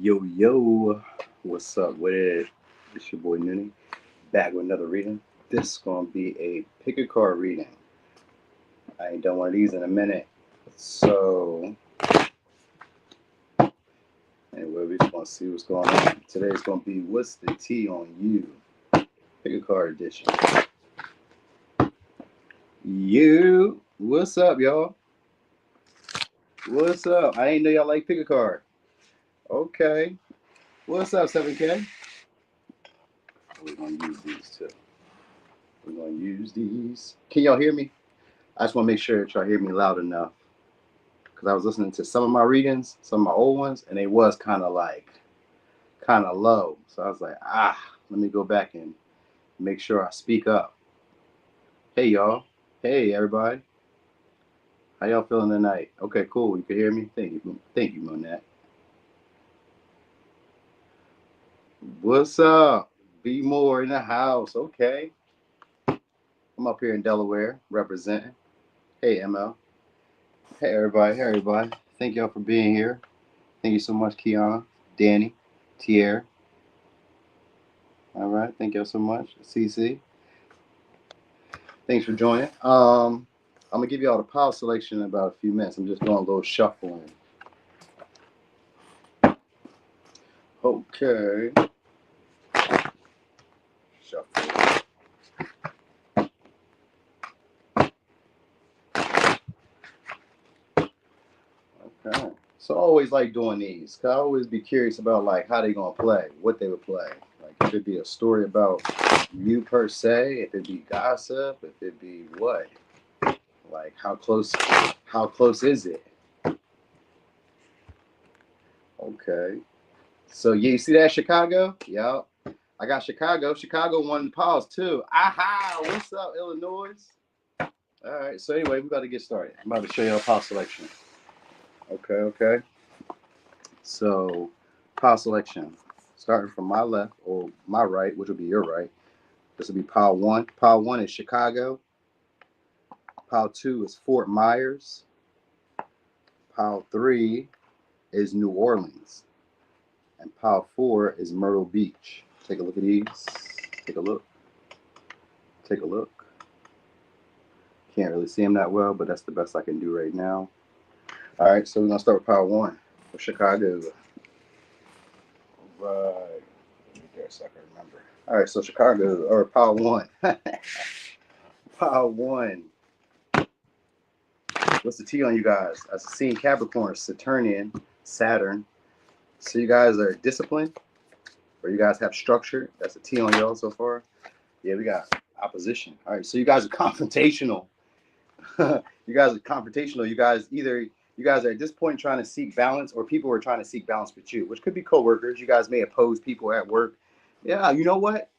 Yo, yo, what's up with it? It's your boy Nuni, back with another reading. This is going to be a pick a card reading. I ain't done one of these in a minute. So, anyway, we just want to see what's going on. Today's going to be What's the Tea on You? Pick a card edition. You, what's up, y'all? What's up? I ain't know y'all like pick a card. Okay. What's up, 7K? We're going to use these too. We're going to use these. Can y'all hear me? I just want to make sure that y'all hear me loud enough because I was listening to some of my readings, some of my old ones, and they was kind of low. So I was like, let me go back and make sure I speak up. Hey, y'all. Hey, everybody. How y'all feeling tonight? Okay, cool. You can hear me? Thank you, Monette. What's up? Be more in the house. Okay. I'm up here in Delaware representing. Hey, ML. Hey, everybody. Hey, everybody. Thank y'all for being here. Thank you so much, Kiana, Danny, Tierre. All right. Thank y'all so much. CC. Thanks for joining. I'm going to give y'all the power selection in about a few minutes. I'm just doing a little shuffling. Okay. Shuffle. Okay. So I always like doing these. Cause I always be curious about like how they gonna play, what they would play. Like if it be a story about you per se, if it be gossip, if it be what, like how close is it? Okay. So yeah, you see that Chicago? Yep. I got Chicago. Chicago won the pause too. Aha! What's up, Illinois? All right. So anyway, we about to get started. I'm about to show you a pause selection. Okay. Okay. So pile selection, starting from my left or my right, which will be your right. This will be pile one. Pile one is Chicago. Pile two is Fort Myers. Pile three is New Orleans. And pile four is Myrtle Beach. Take a look at these. Take a look. Take a look. Can't really see them that well, but that's the best I can do right now. All right, so we're going to start with pile one for Chicago. Right. Right there so I can remember. All right, so Chicago, or pile one. Pile one. What's the T on you guys? As seen Capricorn, Saturn. So you guys are disciplined, or you guys have structure. That's a T on y'all so far. Yeah, we got opposition. All right, so you guys are confrontational. You guys are confrontational. You guys are at this point trying to seek balance, or people are trying to seek balance with you, which could be coworkers. You guys may oppose people at work. Yeah, you know what?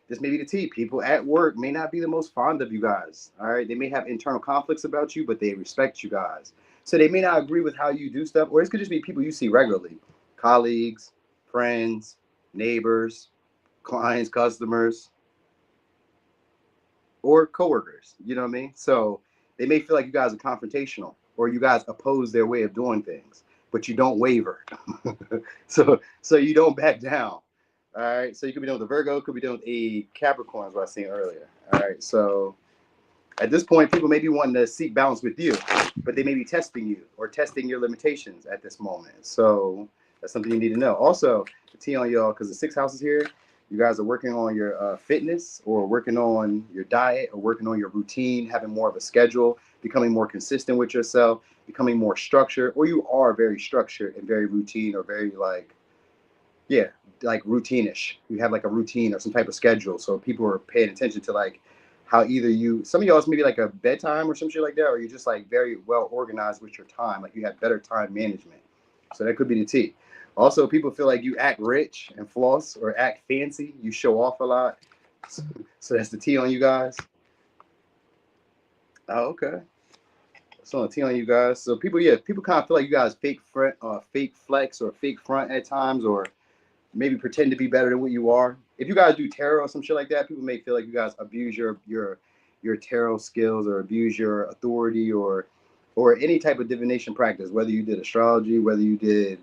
This may be the T. People at work may not be the most fond of you guys. All right. They may have internal conflicts about you, but they respect you guys. So they may not agree with how you do stuff, or it could just be people you see regularly, colleagues, friends, neighbors, clients, customers, or coworkers. You know what I mean? So they may feel like you guys are confrontational, or you guys oppose their way of doing things, but you don't waver. So you don't back down. All right, so you could be doing with a Virgo, could be doing with a Capricorn, as I was saying earlier. All right, so at this point, people may be wanting to seek balance with you, but they may be testing you or testing your limitations at this moment. So that's something you need to know. Also, the T on y'all, because the six houses here, you guys are working on your fitness or working on your diet or working on your routine, having more of a schedule, becoming more consistent with yourself, becoming more structured, or you are very structured and very routine or very yeah, like routine-ish. You have like a routine or some type of schedule. So people are paying attention to like how either some of y'all is maybe like a bedtime or some shit like that, or you're just like very well organized with your time. Like you have better time management. So that could be the T. Also, people feel like you act rich and floss or act fancy. You show off a lot. So that's the T on you guys. Oh, okay. So on the T on you guys. So people kind of feel like you guys fake flex or fake front at times, or maybe pretend to be better than what you are. If you guys do tarot or some shit like that, people may feel like you guys abuse your tarot skills or abuse your authority or any type of divination practice, whether you did astrology, whether you did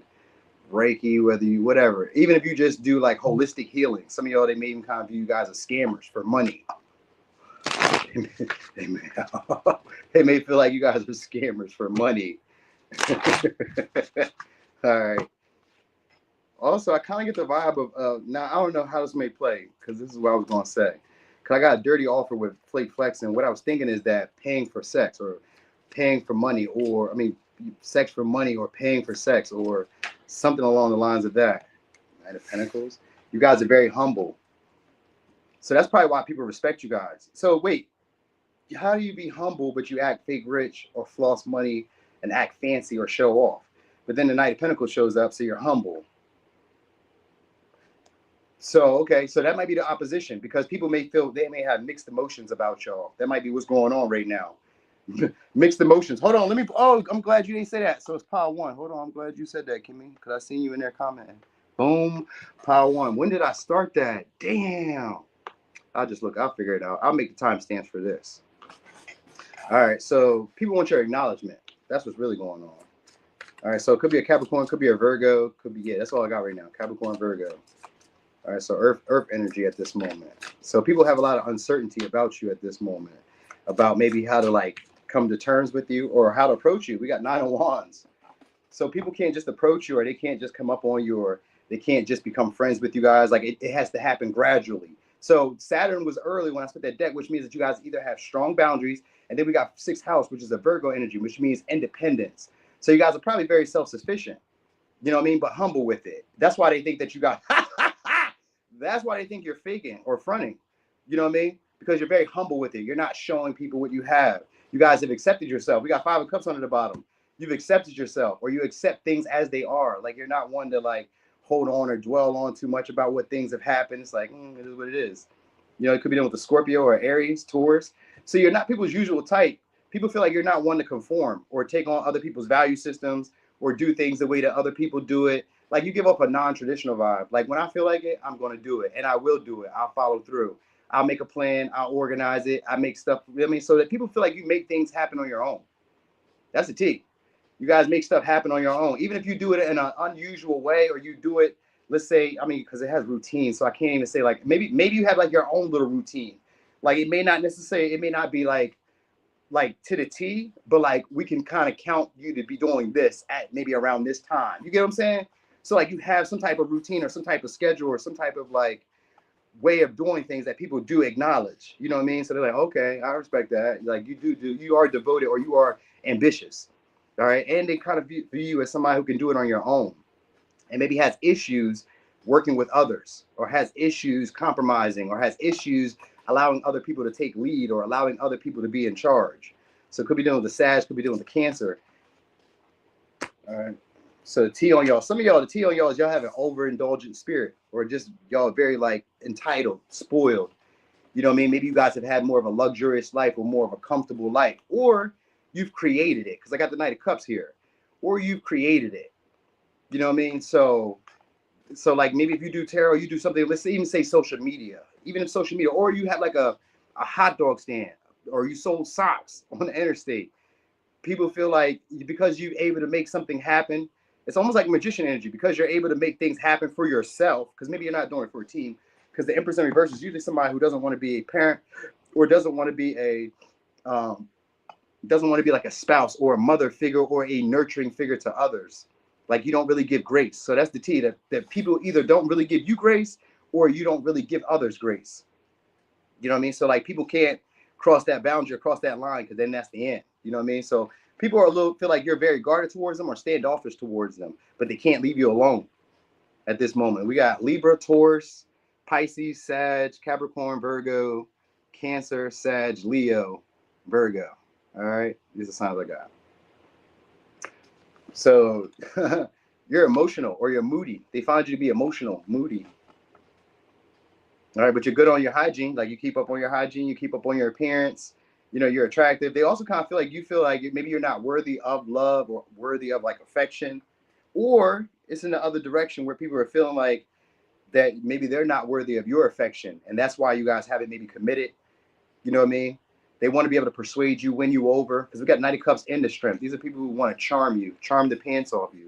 Reiki, whether you whatever. Even if you just do like holistic healing, some of y'all they may even kind of view you guys as scammers for money. they, may, they may feel like you guys are scammers for money. All right. Also, I kind of get the vibe of now I don't know how this may play because this is what I was gonna say. Cause I got a dirty offer with Flake Flex, and what I was thinking is that paying for sex or paying for money, or I mean, sex for money or paying for sex or something along the lines of that. Knight of Pentacles. You guys are very humble, so that's probably why people respect you guys. So wait, how do you be humble but you act fake rich or floss money and act fancy or show off? But then the Knight of Pentacles shows up, so you're humble. So, okay, so that might be the opposition because people may feel they may have mixed emotions about y'all. That might be what's going on right now. Mixed emotions. Hold on, let me. Oh, I'm glad you didn't say that. So it's power one. Hold on, I'm glad you said that, Kimmy, because I seen you in there commenting. Boom, power one. When did I start that? Damn. I'll just look. I'll figure it out. I'll make the timestamps for this. All right, so people want your acknowledgement. That's what's really going on. All right, so it could be a Capricorn, could be a Virgo, could be, yeah, that's all I got right now. Capricorn, Virgo. All right, so earth energy at this moment. So people have a lot of uncertainty about you at this moment, about maybe how to like come to terms with you or how to approach you. We got 9 of Wands. So people can't just approach you, or they can't just come up on you, or they can't just become friends with you guys. Like it has to happen gradually. So Saturn was early when I split that deck, which means that you guys either have strong boundaries, and then we got 6th house, which is a Virgo energy, which means independence. So you guys are probably very self-sufficient, you know what I mean, but humble with it. That's why they think that you got that's why they think you're faking or fronting. You know what I mean? Because you're very humble with it. You're not showing people what you have. You guys have accepted yourself. We got 5 of Cups under the bottom. You've accepted yourself, or you accept things as they are. Like you're not one to like hold on or dwell on too much about what things have happened. It's like, it is what it is. You know, it could be done with a Scorpio or Aries, Taurus. So you're not people's usual type. People feel like you're not one to conform or take on other people's value systems or do things the way that other people do it. Like you give up a non-traditional vibe. Like when I feel like it, I'm going to do it, and I will do it. I'll follow through. I'll make a plan. I'll organize it. I make stuff. I mean, so that people feel like you make things happen on your own. That's the T. You guys make stuff happen on your own, even if you do it in an unusual way, or you do it. Let's say, I mean, because it has routine, so I can't even say like maybe you have like your own little routine. Like it may not necessarily, it may not be like to the T, but like we can kind of count you to be doing this at maybe around this time. You get what I'm saying? So like you have some type of routine or some type of schedule or some type of like way of doing things that people do acknowledge. You know what I mean? So they're like, okay, I respect that. Like you are devoted or you are ambitious. All right. And they kind of view you as somebody who can do it on your own and maybe has issues working with others or has issues compromising or has issues allowing other people to take lead or allowing other people to be in charge. So it could be dealing with the Sag, could be dealing with the Cancer. All right. So the T on y'all, some of y'all, the T on y'all is y'all have an overindulgent spirit or just y'all very like entitled, spoiled. You know what I mean? Maybe you guys have had more of a luxurious life or more of a comfortable life, or you've created it because I got the Knight of Cups here, or you've created it. You know what I mean? So like maybe if you do tarot, you do something, let's even say social media, even if social media, or you have like a hot dog stand or you sold socks on the interstate. People feel like because you're able to make something happen, it's almost like magician energy because you're able to make things happen for yourself because maybe you're not doing it for a team because the Empress in reverse is usually somebody who doesn't want to be a parent or doesn't want to be a doesn't want to be like a spouse or a mother figure or a nurturing figure to others. Like you don't really give grace. So that's the T, that people either don't really give you grace or you don't really give others grace. You know what I mean? So like people can't cross that boundary or cross that line because then that's the end. You know what I mean? So people are feel like you're very guarded towards them or standoffish towards them, but they can't leave you alone at this moment. We got Libra, Taurus, Pisces, Sag, Capricorn, Virgo, Cancer, Sag, Leo, Virgo. All right, these are signs I got. So you're emotional or you're moody. They find you to be emotional, moody. All right, but you're good on your hygiene. Like you keep up on your hygiene, you keep up on your appearance. You know, you're attractive. They also kind of feel like you feel like maybe you're not worthy of love or worthy of like affection, or it's in the other direction where people are feeling like that maybe they're not worthy of your affection, and that's why you guys haven't maybe committed. You know what I mean? They want to be able to persuade you, win you over, because we got Knight of Cups and the Strength. These are people who want to charm you, charm the pants off you.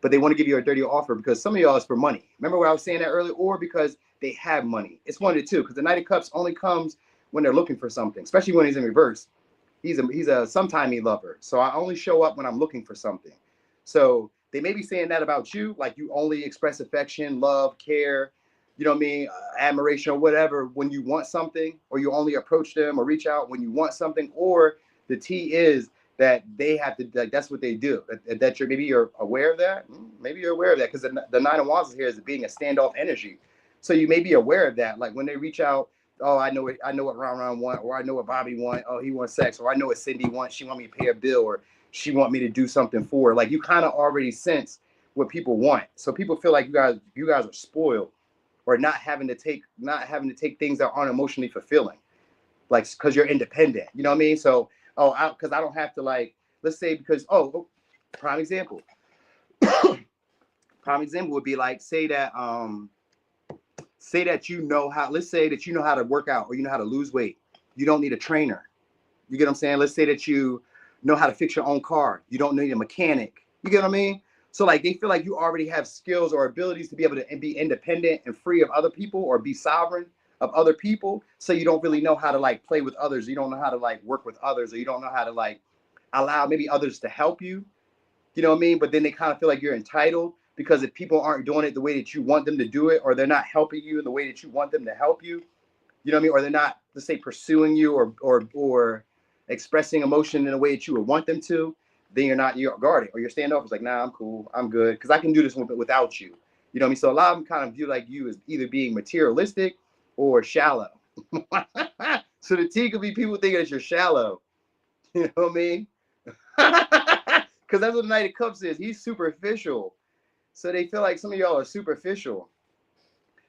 but they want to give you a dirty offer because some of y'all is for money. Remember what I was saying that earlier? Or because they have money. It's one of the two, because the Knight of Cups only comes when they're looking for something, especially when he's in reverse. He's a sometimey lover. So I only show up when I'm looking for something. So they may be saying that about you, like you only express affection, love, care, you know what I mean, admiration or whatever when you want something, or you only approach them or reach out when you want something. Or the T is that they have to, like, that's what they do. That you're, maybe you're aware of that. Maybe you're aware of that, because the Nine of Wands is here as being a standoff energy. So you may be aware of that. Like when they reach out, oh, I know what Ron want, or I know what Bobby want. Oh, he wants sex, or I know what Cindy wants. She want me to pay a bill, or she want me to do something for her. Like you kind of already sense what people want. So people feel like you guys are spoiled, or not having to take things that aren't emotionally fulfilling, like because you're independent. You know what I mean? So because I don't have to, like, let's say, because prime example. Prime example would be like, say that you know how, let's say that you know how to work out, or you know how to lose weight. You don't need a trainer. You get what I'm saying? Let's say that you know how to fix your own car. You don't need a mechanic. You get what I mean? So like they feel like you already have skills or abilities to be able to be independent and free of other people, or be sovereign of other people. So you don't really know how to like play with others. You don't know how to like work with others, or you don't know how to like allow maybe others to help you. You know what I mean? But then they kind of feel like you're entitled, because if people aren't doing it the way that you want them to do it, or they're not helping you in the way that you want them to help you, you know what I mean? Or they're not, let's say, pursuing you, or expressing emotion in a way that you would want them to, then you're guarded, or you're standoff. It's like, nah, I'm cool, I'm good, because I can do this without you. You know what I mean? So a lot of them kind of view like you as either being materialistic or shallow. So the T could be people thinking that you're shallow. You know what I mean? Because that's what the Knight of Cups is. He's superficial. So they feel like some of y'all are superficial,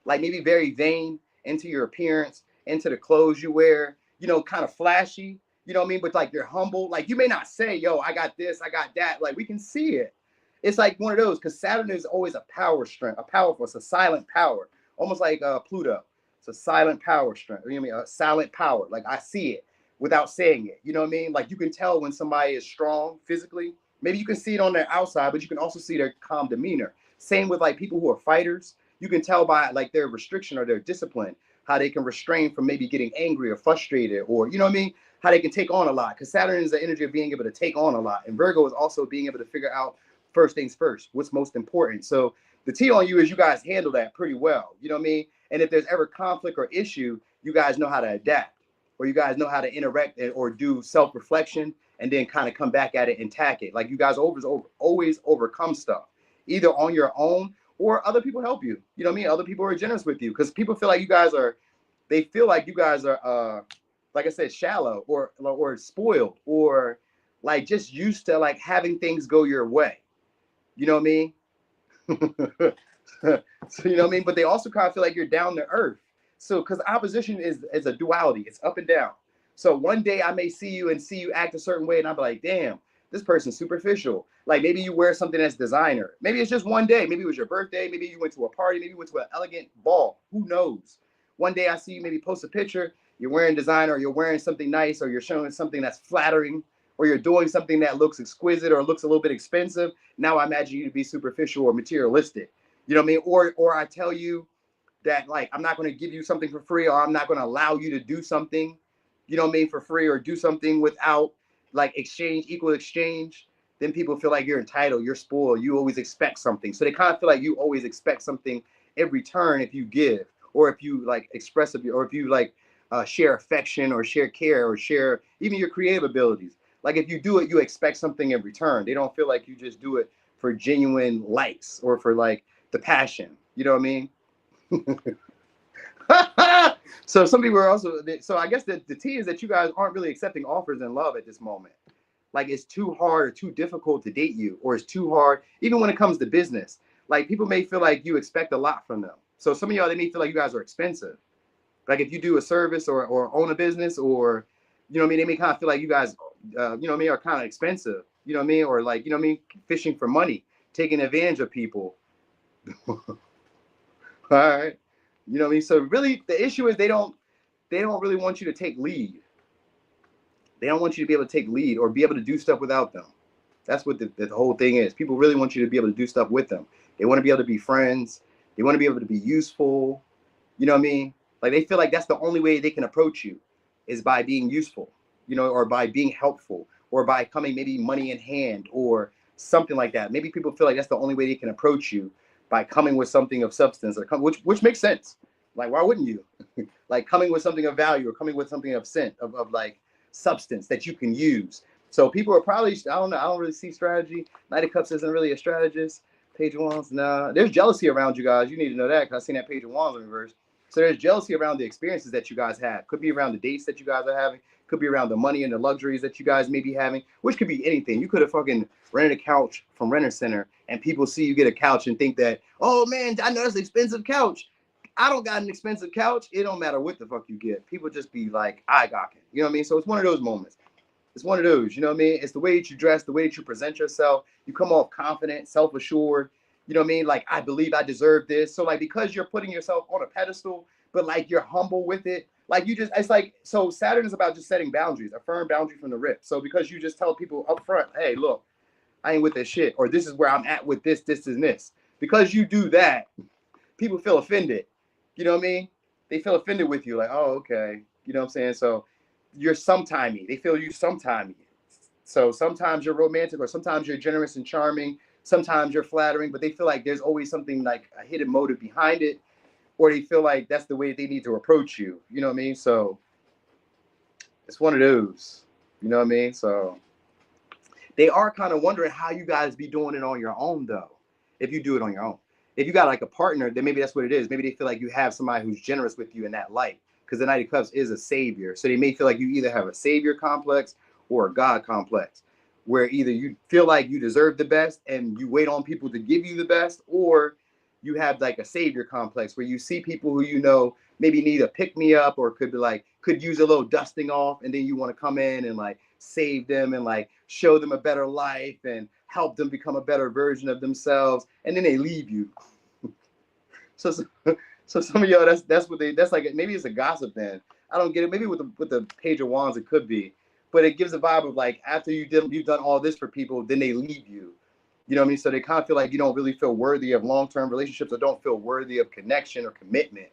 like maybe very vain into your appearance, into the clothes you wear, you know, kind of flashy, you know what I mean? But like you're humble. Like you may not say, yo, I got this, I got that. Like we can see it. It's like one of those, because Saturn is always a power strength, it's a silent power, almost like Pluto. It's a silent power strength. You know what I mean? A silent power. Like I see it without saying it. You know what I mean? Like you can tell when somebody is strong physically. Maybe you can see it on their outside, but you can also see their calm demeanor. Same with like people who are fighters. You can tell by like their restriction or their discipline, how they can restrain from maybe getting angry or frustrated, or, you know what I mean? How they can take on a lot. Because Saturn is the energy of being able to take on a lot. And Virgo is also being able to figure out first things first, what's most important. So the T on you is you guys handle that pretty well. You know what I mean? And if there's ever conflict or issue, you guys know how to adapt, or you guys know how to interact or do self-reflection, and then kind of come back at it and tack it. Like you guys always overcome stuff, either on your own or other people help you. You know what I mean? Other people are generous with you, because people feel like they feel like you guys are, like I said, shallow or spoiled, or like just used to like having things go your way. You know what I mean? So you know what I mean? But they also kind of feel like you're down to earth. So because opposition is a duality, it's up and down. So one day I may see you act a certain way, and I'll be like, damn, this person's superficial. Like maybe you wear something that's designer. Maybe it's just one day. Maybe it was your birthday. Maybe you went to a party. Maybe you went to an elegant ball. Who knows? One day I see you maybe post a picture. You're wearing designer, or you're wearing something nice, or you're showing something that's flattering, or you're doing something that looks exquisite or looks a little bit expensive. Now I imagine you to be superficial or materialistic. You know what I mean? Or I tell you that like I'm not going to give you something for free, or I'm not going to allow you to do something, you know what I mean, for free, or do something without like equal exchange. Then people feel like you're entitled, you're spoiled, you always expect something. So they kind of feel like you always expect something in return if you give, or if you like express it, or if you like share affection, or share care, or share even your creative abilities. Like if you do it, you expect something in return. They don't feel like you just do it for genuine likes, or for like the passion. You know what I mean? So some people are also, so I guess the T is that you guys aren't really accepting offers in love at this moment. Like it's too hard or too difficult to date you, or it's too hard, even when it comes to business. Like people may feel like you expect a lot from them. So some of y'all, they may feel like you guys are expensive. Like if you do a service, or own a business, or, you know what I mean, they may kind of feel like you guys, you know what I mean, are kind of expensive, you know what I mean? Or like, you know what I mean, fishing for money, taking advantage of people. All right. You know what I mean? So really the issue is they don't really want you to take lead. They don't want you to be able to take lead or be able to do stuff without them. That's what the whole thing is. People really want you to be able to do stuff with them. They want to be able to be friends. They want to be able to be useful. You know what I mean? Like they feel like that's the only way they can approach you is by being useful, you know, or by being helpful, or by coming maybe money in hand or something like that. Maybe people feel like that's the only way they can approach you, by coming with something of substance, or which makes sense. Like, why wouldn't you? Like coming with something of value, or coming with something of scent, of like substance that you can use. So people are probably, I don't know, I don't really see strategy. Knight of Cups isn't really a strategist. Page of Wands, nah. There's jealousy around you guys. You need to know that, because I've seen that Page of Wands in reverse. So there's jealousy around the experiences that you guys have. Could be around the dates that you guys are having. Could be around the money and the luxuries that you guys may be having, which could be anything. You could have fucking rented a couch from Renter Center, and people see you get a couch and think that, oh man, I know that's an expensive couch. I don't got an expensive couch. It don't matter what the fuck you get. People just be like eye gawking. You know what I mean? So it's one of those moments. It's one of those, you know what I mean? It's the way that you dress, the way that you present yourself. You come off confident, self-assured. You know what I mean? Like, I believe I deserve this. So like, because you're putting yourself on a pedestal, but like you're humble with it. Like you just, it's like, so Saturn is about just setting boundaries, a firm boundary from the rip. So because you just tell people up front, hey, look, I ain't with this shit, or this is where I'm at with this, and this. Because you do that, people feel offended. You know what I mean? They feel offended with you, like, oh, okay. You know what I'm saying? So you're sometimey. They feel you sometimey. So sometimes you're romantic, or sometimes you're generous and charming. Sometimes you're flattering, but they feel like there's always something like a hidden motive behind it, or they feel like that's the way they need to approach you. You know what I mean? So it's one of those. You know what I mean? So they are kind of wondering how you guys be doing it on your own, though, if you do it on your own. If you got like a partner, then maybe that's what it is. Maybe they feel like you have somebody who's generous with you in that light, because the Knight of Cups is a savior. So they may feel like you either have a savior complex or a God complex, where either you feel like you deserve the best and you wait on people to give you the best, or you have like a savior complex where you see people who you know maybe need a pick me up, or could be like, could use a little dusting off, and then you want to come in and like save them and like show them a better life and help them become a better version of themselves, and then they leave you. So some of y'all, that's what that's like. Maybe it's a gossip then. I don't get it. Maybe with the Page of Wands it could be, but it gives a vibe of like, after you've done all this for people, then they leave you. You know what I mean? So they kind of feel like you don't really feel worthy of long-term relationships, or don't feel worthy of connection or commitment,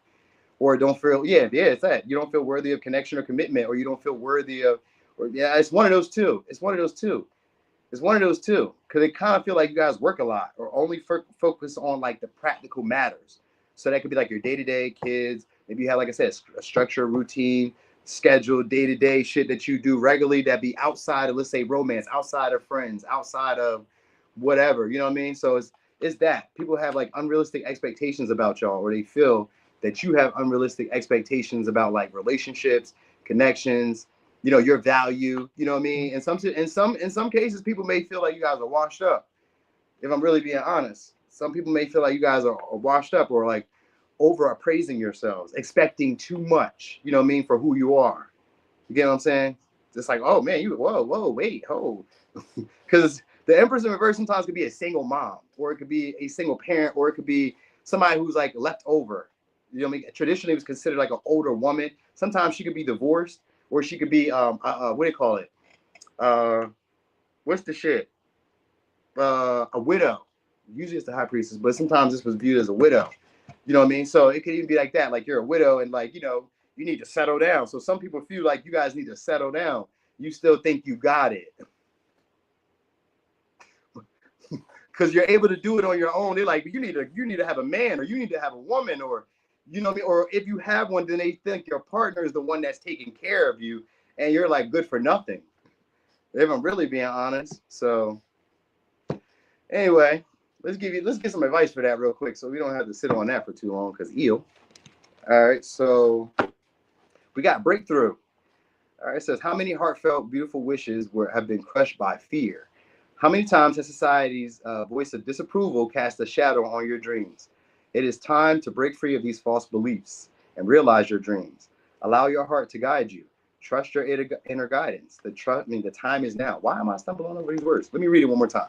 or don't feel, it's that. You don't feel worthy of connection or commitment, or you don't feel worthy of, or it's one of those two. It's one of those two. It's one of those two, because they kind of feel like you guys work a lot, or only focus on like the practical matters. So that could be like your day-to-day kids. Maybe you have, like I said, a structure, routine, scheduled day-to-day shit that you do regularly that be outside of, let's say, romance, outside of friends, outside of whatever. You know what I mean? So it's that. People have like unrealistic expectations about y'all, or they feel that you have unrealistic expectations about like relationships, connections, you know, your value. You know what I mean? And in some cases, people may feel like you guys are washed up. If I'm really being honest, some people may feel like you guys are washed up, or like over appraising yourselves, expecting too much, you know what I mean, for who you are. You get what I'm saying? It's like, oh man, whoa, wait, because the Empress in reverse sometimes could be a single mom, or it could be a single parent, or it could be somebody who's like left over. You know what I mean? Traditionally, it was considered like an older woman. Sometimes she could be divorced, or she could be what do you call it? What's the shit? A widow. Usually it's the high priestess, but sometimes this was viewed as a widow. You know what I mean? So it could even be like that. Like you're a widow, and like, you know, you need to settle down. So some people feel like you guys need to settle down. You still think you got it, because you're able to do it on your own. They're like, you need to have a man, or you need to have a woman, or you know what I mean? Or if you have one, then they think your partner is the one that's taking care of you, and you're like good for nothing. If I'm really being honest. So anyway, let's get some advice for that real quick, so we don't have to sit on that for too long, because eel. All right, so we got breakthrough. All right, it says, how many heartfelt, beautiful wishes have been crushed by fear? How many times has society's voice of disapproval cast a shadow on your dreams? It is time to break free of these false beliefs and realize your dreams. Allow your heart to guide you. Trust your inner guidance. The time is now. Why am I stumbling over these words? Let me read it one more time.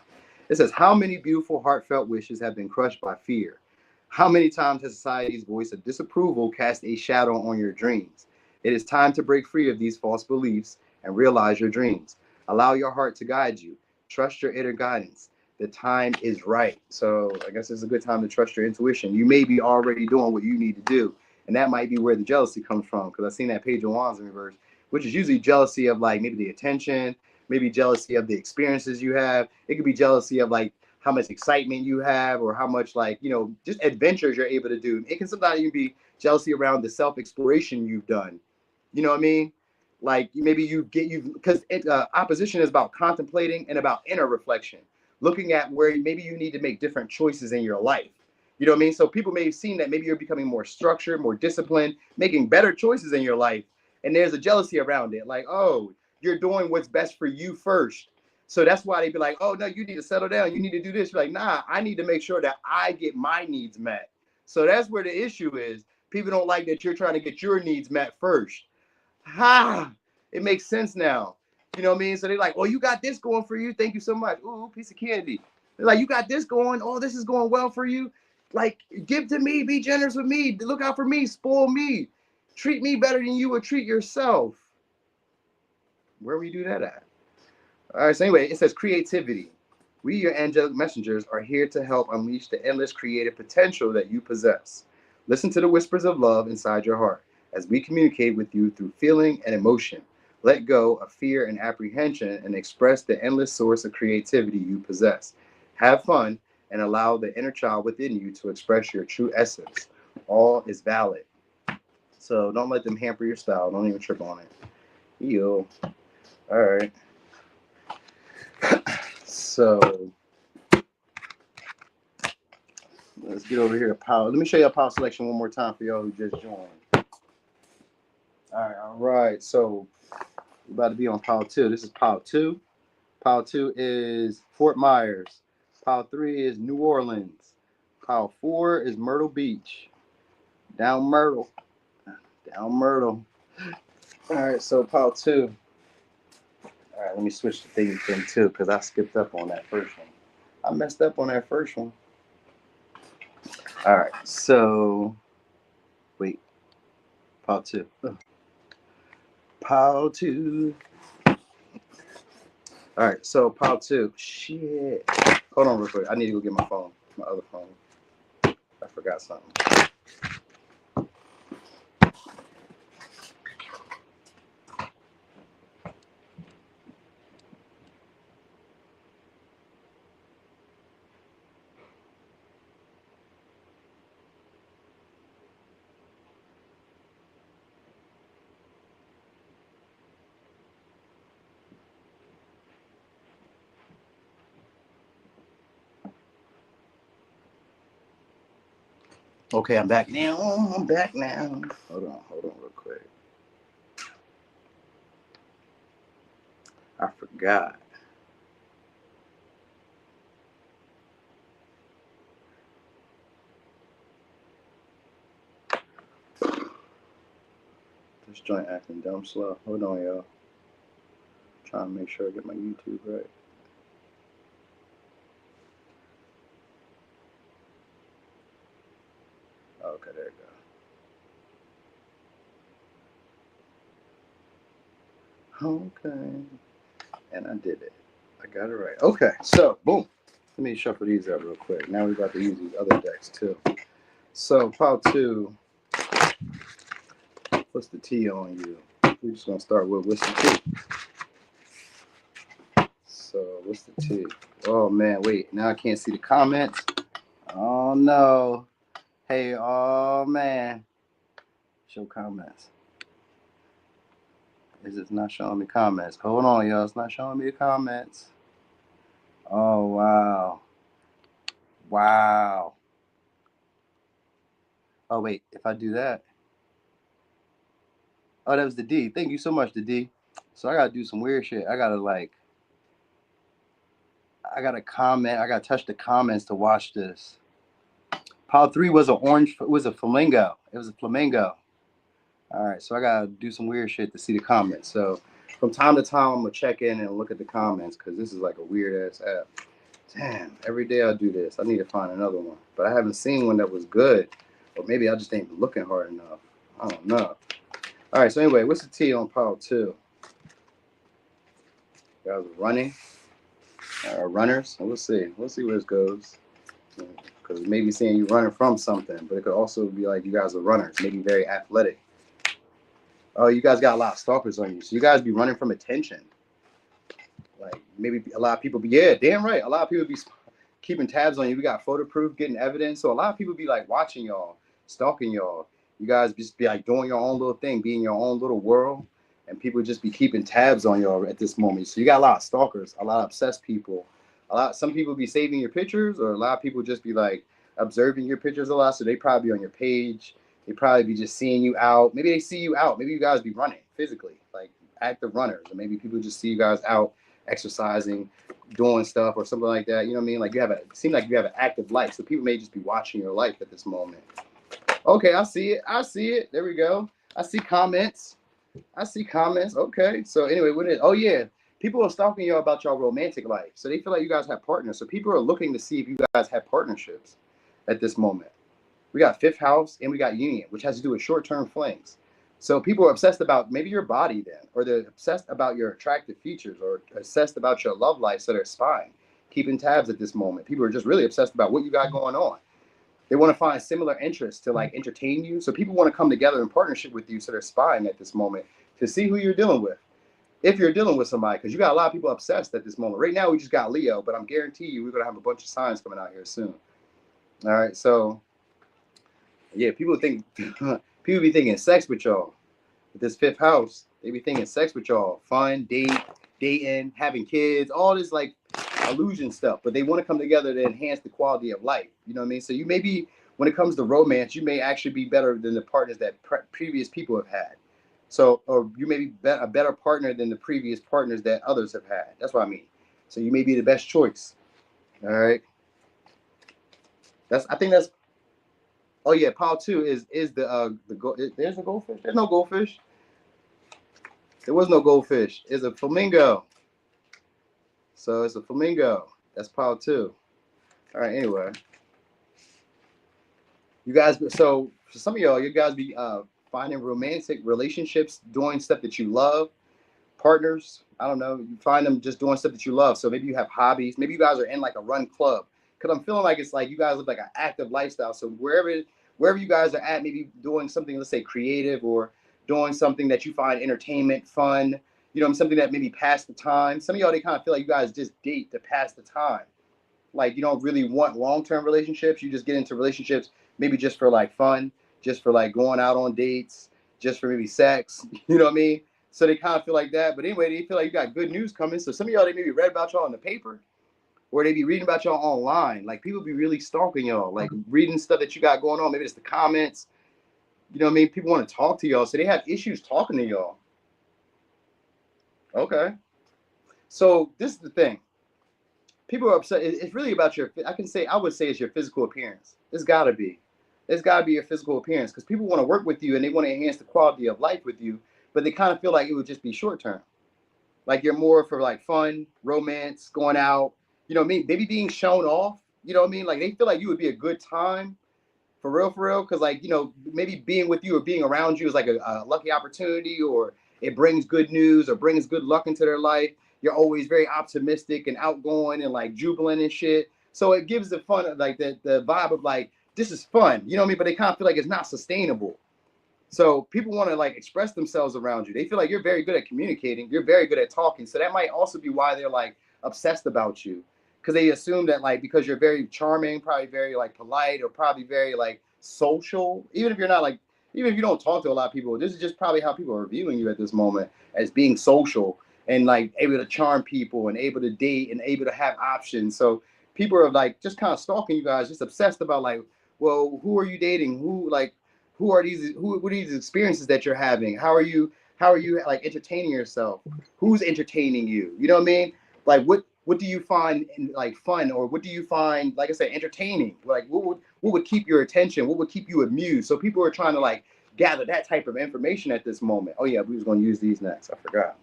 It says, how many beautiful, heartfelt wishes have been crushed by fear? How many times has society's voice of disapproval cast a shadow on your dreams? It is time to break free of these false beliefs and realize your dreams. Allow your heart to guide you. Trust your inner guidance. The time is right. So I guess it's a good time to trust your intuition. You may be already doing what you need to do. And that might be where the jealousy comes from. Because I've seen that Page of Wands in reverse, which is usually jealousy of like maybe the attention, maybe jealousy of the experiences you have. It could be jealousy of like how much excitement you have or how much like, you know, just adventures you're able to do. It can sometimes even be jealousy around the self-exploration you've done. You know what I mean? Like maybe because opposition is about contemplating and about inner reflection, looking at where maybe you need to make different choices in your life. You know what I mean? So people may have seen that maybe you're becoming more structured, more disciplined, making better choices in your life. And there's a jealousy around it. Like, oh, you're doing what's best for you first. So that's why they be like, oh, no, you need to settle down. You need to do this. You're like, nah, I need to make sure that I get my needs met. So that's where the issue is. People don't like that you're trying to get your needs met first. Ha! It makes sense now. You know what I mean? So they're like, oh, you got this going for you. Thank you so much. Ooh, piece of candy. They're like, you got this going. Oh, this is going well for you. Like, give to me. Be generous with me. Look out for me. Spoil me. Treat me better than you would treat yourself. Where we do that at? All right, so anyway, it says creativity. We, your angelic messengers, are here to help unleash the endless creative potential that you possess. Listen to the whispers of love inside your heart as we communicate with you through feeling and emotion. Let go of fear and apprehension and express the endless source of creativity you possess. Have fun and allow the inner child within you to express your true essence. All is valid. So don't let them hamper your style. Don't even trip on it. Yo. All right. So let's get over here to power. Let me show you a power selection one more time for y'all who just joined. All right. So we're about to be on Power 2. This is Power 2. Power 2 is Fort Myers. Power 3 is New Orleans. Power 4 is Myrtle Beach. Down Myrtle. Down Myrtle. All right. So Power 2. All right. Let me switch the thing too because I skipped up on that first one. I messed up on that first one. All right. So wait. Power 2. Power 2. All right, so Power 2. Shit. Hold on real quick. I need to go get my phone, my other phone. I forgot something. Okay, I'm back now. I'm back now. Hold on real quick. I forgot. This joint acting dumb slow. Hold on, y'all. Trying to make sure I get my YouTube right. Okay, there you go. Okay. And I did it. I got it right. Okay, so boom. Let me shuffle these up real quick. Now we're about to use these other decks too. So Power 2. What's the T on you? We're just gonna start with what's the T. So what's the T? Oh man, wait. Now I can't see the comments. Oh no. Hey, oh man. Show comments. Is it not showing me comments? Hold on, y'all. It's not showing me the comments. Oh wow. Wow. Oh wait, if I do that. Oh, that was the D. Thank you so much, the D. So I gotta do some weird shit. I gotta comment. I gotta touch the comments to watch this. Power 3 was a flamingo. It was a flamingo. All right, so I gotta do some weird shit to see the comments. So from time to time, I'm gonna check in and look at the comments because this is like a weird ass app. Damn, every day I do this. I need to find another one, but I haven't seen one that was good, or maybe I just ain't looking hard enough. I don't know. All right, so anyway, what's the T on Power 2? Guys running. Runners. We'll see. We'll see where this goes. Because maybe saying you're running from something, but it could also be like you guys are runners, maybe very athletic. Oh, you guys got a lot of stalkers on you, so you guys be running from attention. Like maybe a lot of people be, yeah, damn right. A lot of people be keeping tabs on you. We got photo proof, getting evidence. So a lot of people be like watching y'all, stalking y'all. You guys just be like doing your own little thing, being your own little world, and people just be keeping tabs on y'all at this moment. So you got a lot of stalkers, a lot of obsessed people. Some people be saving your pictures, or a lot of people just be like observing your pictures a lot. So they probably be on your page. They probably be just seeing you out. Maybe they see you out. Maybe you guys be running physically, like active runners, or maybe people just see you guys out exercising, doing stuff or something like that. You know what I mean? Like it seems like you have an active life. So people may just be watching your life at this moment. Okay, I see it. I see it. There we go. I see comments. I see comments. Okay. So anyway, what is? Oh yeah, people are stalking you about your romantic life. So they feel like you guys have partners. So people are looking to see if you guys have partnerships at this moment. We got fifth house and we got union, which has to do with short-term flings. So people are obsessed about maybe your body then, or they're obsessed about your attractive features, or obsessed about your love life, so they're spying, keeping tabs at this moment. People are just really obsessed about what you got going on. They want to find similar interests to like entertain you. So people want to come together in partnership with you, so they're spying at this moment to see who you're dealing with. If you're dealing with somebody, because you got a lot of people obsessed at this moment. Right now, we just got Leo, but I'm guarantee you we're going to have a bunch of signs coming out here soon. All right, so yeah, people be thinking sex with y'all. With this fifth house, they be thinking sex with y'all, fun, dating, having kids, all this like illusion stuff. But they want to come together to enhance the quality of life. You know what I mean? So you may be, when it comes to romance, you may actually be better than the partners that previous people have had. So, or you may be a better partner than the previous partners that others have had. That's what I mean. So you may be the best choice. All right. I think that's. Oh yeah, pile two is there's a goldfish. There's no goldfish. There was no goldfish. It's a flamingo. So it's a flamingo. That's pile two. All right. Anyway, you guys. So for some of y'all, you guys be finding romantic relationships, doing stuff that you love. Partners. I don't know. You find them just doing stuff that you love. So maybe you have hobbies. Maybe you guys are in like a run club. Because I'm feeling like it's like you guys live like an active lifestyle. So wherever you guys are at, maybe doing something, let's say creative, or doing something that you find entertainment, fun, something that maybe pass the time. Some of y'all, they kind of feel like you guys just date to pass the time. Like you don't really want long-term relationships. You just get into relationships maybe just for like fun, just for like going out on dates, just for maybe sex. You know what I mean? So they kind of feel like that. But anyway, they feel like you got good news coming. So some of y'all, they maybe read about y'all in the paper, or they be reading about y'all online. Like people be really stalking y'all, like reading stuff that you got going on. Maybe it's the comments. You know what I mean? People want to talk to y'all. So they have issues talking to y'all. Okay. So this is the thing. People are upset. It's really about I would say it's your physical appearance. It's gotta be. It's gotta be your physical appearance, because people want to work with you and they want to enhance the quality of life with you, but they kind of feel like it would just be short term. Like you're more for like fun, romance, going out, maybe being shown off. You know what I mean? Like they feel like you would be a good time for real, because like, maybe being with you or being around you is like a lucky opportunity, or it brings good news or brings good luck into their life. You're always very optimistic and outgoing and like jubilant and shit. So it gives the fun, like the vibe of like, this is fun, you know what I mean? But they kind of feel like it's not sustainable. So people want to like express themselves around you. They feel like you're very good at communicating. You're very good at talking. So that might also be why they're like obsessed about you, because they assume that like because you're very charming, probably very like polite, or probably very like social. Even if you're not like, even if you don't talk to a lot of people, this is just probably how people are viewing you at this moment, as being social and like able to charm people and able to date and able to have options. So people are like just kind of stalking you guys, just obsessed about like, well, who are you dating? What are these experiences that you're having? How are you like entertaining yourself? Who's entertaining you? You know what I mean? Like what do you find in, like fun, or what do you find, like I said, entertaining? Like what would keep your attention? What would keep you amused? So people are trying to like gather that type of information at this moment. Oh yeah, we was gonna use these next. I forgot.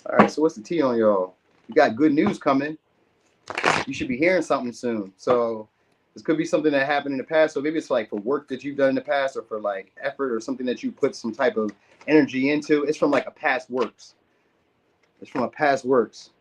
All right, so what's the tea on y'all? You got good news coming. You should be hearing something soon. So this could be something that happened in the past. So maybe it's like for work that you've done in the past, or for like effort, or something that you put some type of energy into. It's from like a past works. It's from a past works.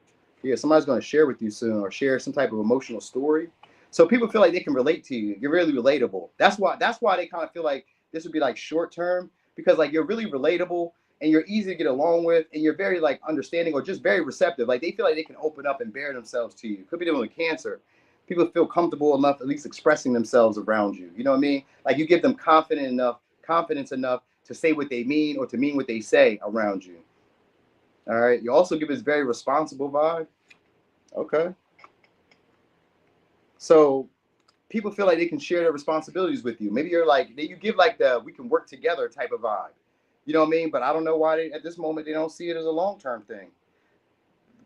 Yeah, somebody's going to share with you soon or share some type of emotional story. So people feel like they can relate to you. You're really relatable. That's why they kind of feel like this would be like short term because like you're really relatable and you're easy to get along with and you're very like understanding or just very receptive. Like they feel like they can open up and bare themselves to you. Could be dealing with cancer. People feel comfortable enough at least expressing themselves around you. You know what I mean? Like you give them confidence enough to say what they mean or to mean what they say around you. All right. You also give this very responsible vibe. Okay. So people feel like they can share their responsibilities with you. Maybe you're like you give like the we can work together type of vibe. You know what I mean? But I don't know why at this moment they don't see it as a long term thing.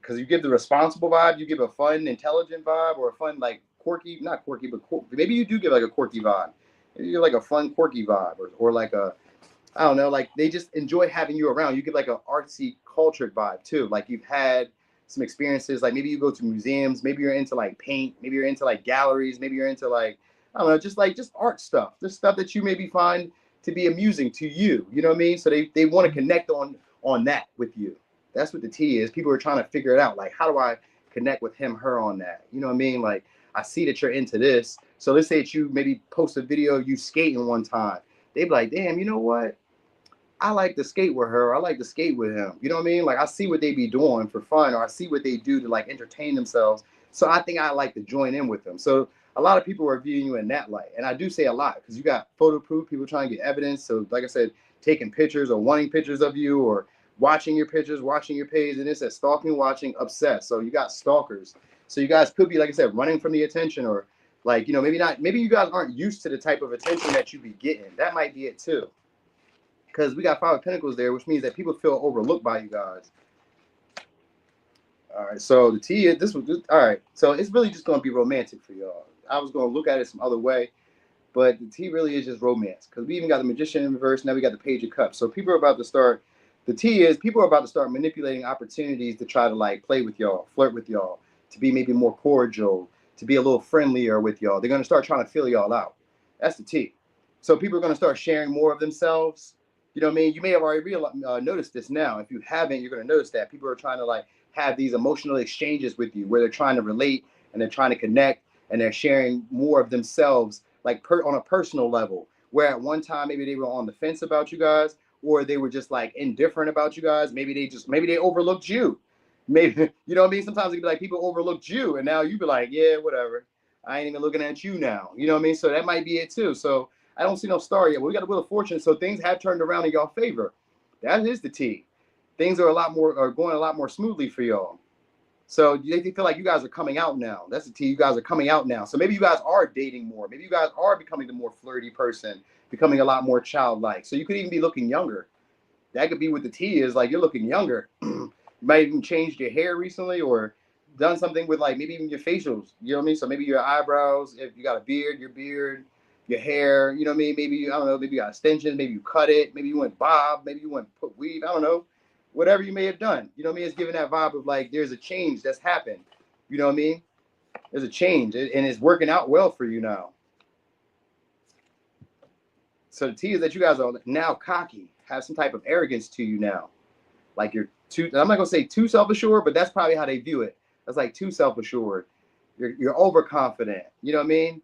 Because you give the responsible vibe, you give a fun, intelligent vibe, or a fun like quirky, not quirky, but maybe you do give like a quirky vibe. Maybe you're like a fun, quirky vibe, or like a I don't know, like they just enjoy having you around. You give like an artsy, cultured vibe too. Like you've had some experiences, like maybe you go to museums, maybe you're into like paint, maybe you're into like galleries, maybe you're into like I don't know, just art stuff, just stuff that you maybe find to be amusing to you. You know what I mean? So they want to connect on that with you. That's what the T is. People are trying to figure it out. Like, how do I connect with him, her on that? You know what I mean? Like, I see that you're into this. So let's say that you maybe post a video of you skating one time. They'd be like, damn, you know what? I like to skate with her. I like to skate with him. You know what I mean? Like I see what they be doing for fun, or I see what they do to like entertain themselves. So I think I like to join in with them. So a lot of people are viewing you in that light, and I do say a lot because you got photo proof. People trying to get evidence. So like I said, taking pictures or wanting pictures of you, or watching your pictures, watching your page, and it says stalking, watching, obsessed. So you got stalkers. So you guys could be like I said, running from the attention, or like maybe not. Maybe you guys aren't used to the type of attention that you be getting. That might be it too because we got Five of Pentacles there, which means that people feel overlooked by you guys. All right, so the T is this was just, all right. So it's really just going to be romantic for y'all. I was going to look at it some other way, but the T really is just romance because we even got the Magician in reverse. Now we got the Page of Cups. So people are about to start. The T is people are about to start manipulating opportunities to try to like play with y'all, flirt with y'all, to be maybe more cordial, to be a little friendlier with y'all. They're going to start trying to feel y'all out. That's the T. So people are going to start sharing more of themselves. You know what I mean? You may have already noticed this now. If you haven't, you're going to notice that people are trying to like have these emotional exchanges with you where they're trying to relate and they're trying to connect and they're sharing more of themselves like on a personal level. Where at one time maybe they were on the fence about you guys or they were just like indifferent about you guys. Maybe they overlooked you. Maybe you know what I mean? Sometimes it'd be like people overlooked you and now you be like, yeah, whatever. I ain't even looking at you now. You know what I mean? So that might be it too. So I don't see no star yet. But we got a Wheel of Fortune, so things have turned around in y'all favor. That is the T. Things are going a lot more smoothly for y'all. So they feel like you guys are coming out now. That's the T. You guys are coming out now. So maybe you guys are dating more. Maybe you guys are becoming the more flirty person, becoming a lot more childlike. So you could even be looking younger. That could be what the T is. Like you're looking younger. You might even changed your hair recently or done something with like maybe even your facials. You know what I mean? So maybe your eyebrows, if you got a beard, your beard, your hair, you know what I mean? Maybe, I don't know, maybe you got extensions, maybe you cut it, maybe you went bob, maybe you went put weave, I don't know. Whatever you may have done. You know what I mean? It's giving that vibe of like there's a change that's happened. You know what I mean? There's a change and it's working out well for you now. So the T is that you guys are now cocky, have some type of arrogance to you now. Like you're too, I'm not gonna say too self-assured, but that's probably how they view it. That's like too self-assured. You're overconfident. You know what I mean?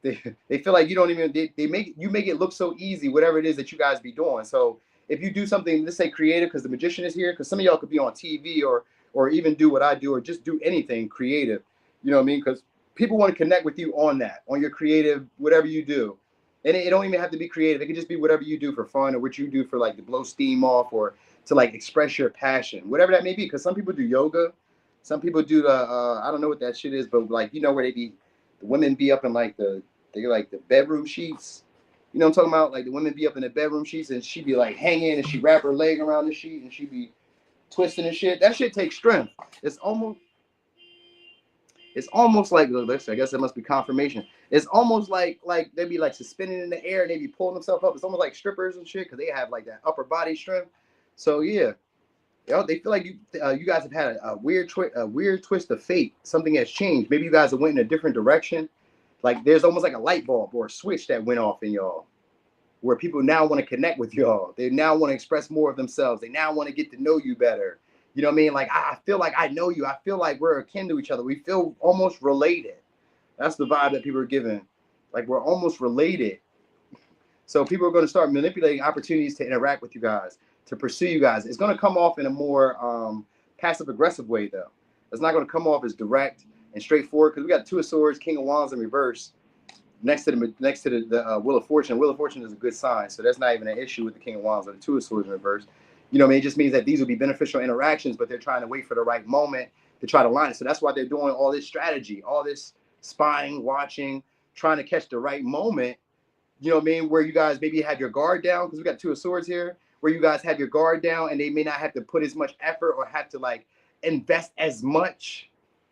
They feel like you don't even they make it look so easy, whatever it is that you guys be doing. So if you do something, let's say creative, because the magician is here, because some of y'all could be on TV or even do what I do, or just do anything creative. You know what I mean? Because people want to connect with you on that, on your creative, whatever you do. And it don't even have to be creative. It could just be whatever you do for fun or what you do for like to blow steam off or to like express your passion, whatever that may be. Because some people do yoga, some people do the I don't know what that shit is, but like where they be, the women be up in like they're like the bedroom sheets. You know what I'm talking about? Like the women be up in the bedroom sheets and she be like hanging and she wrap her leg around the sheet and she be twisting and shit. That shit takes strength. It's almost like I guess it must be confirmation. It's almost like they be like suspending in the air and they be pulling themselves up. It's almost like strippers and shit because they have like that upper body strength. So yeah, they feel like you guys have had a weird twist of fate. Something has changed. Maybe you guys have went in a different direction. Like there's almost like a light bulb or a switch that went off in y'all, where people now want to connect with y'all. They now want to express more of themselves. They now want to get to know you better. You know what I mean? Like I feel like I know you. I feel like we're akin to each other. We feel almost related. That's the vibe that people are giving. Like we're almost related. So people are going to start manipulating opportunities to interact with you guys, to pursue you guys. It's going to come off in a more passive aggressive way though. It's not going to come off as direct and straightforward because we got Two of Swords, King of Wands in reverse next to the Wheel of Fortune. Wheel of Fortune is a good sign, so that's not even an issue with the King of Wands or the Two of Swords in reverse. You know what I mean? It just means that these will be beneficial interactions, but they're trying to wait for the right moment to try to line it. So that's why they're doing all this strategy, all this spying, watching, trying to catch the right moment. You know what I mean? Where you guys maybe have your guard down, because we got Two of Swords here, where you guys have your guard down and they may not have to put as much effort or have to like invest as much.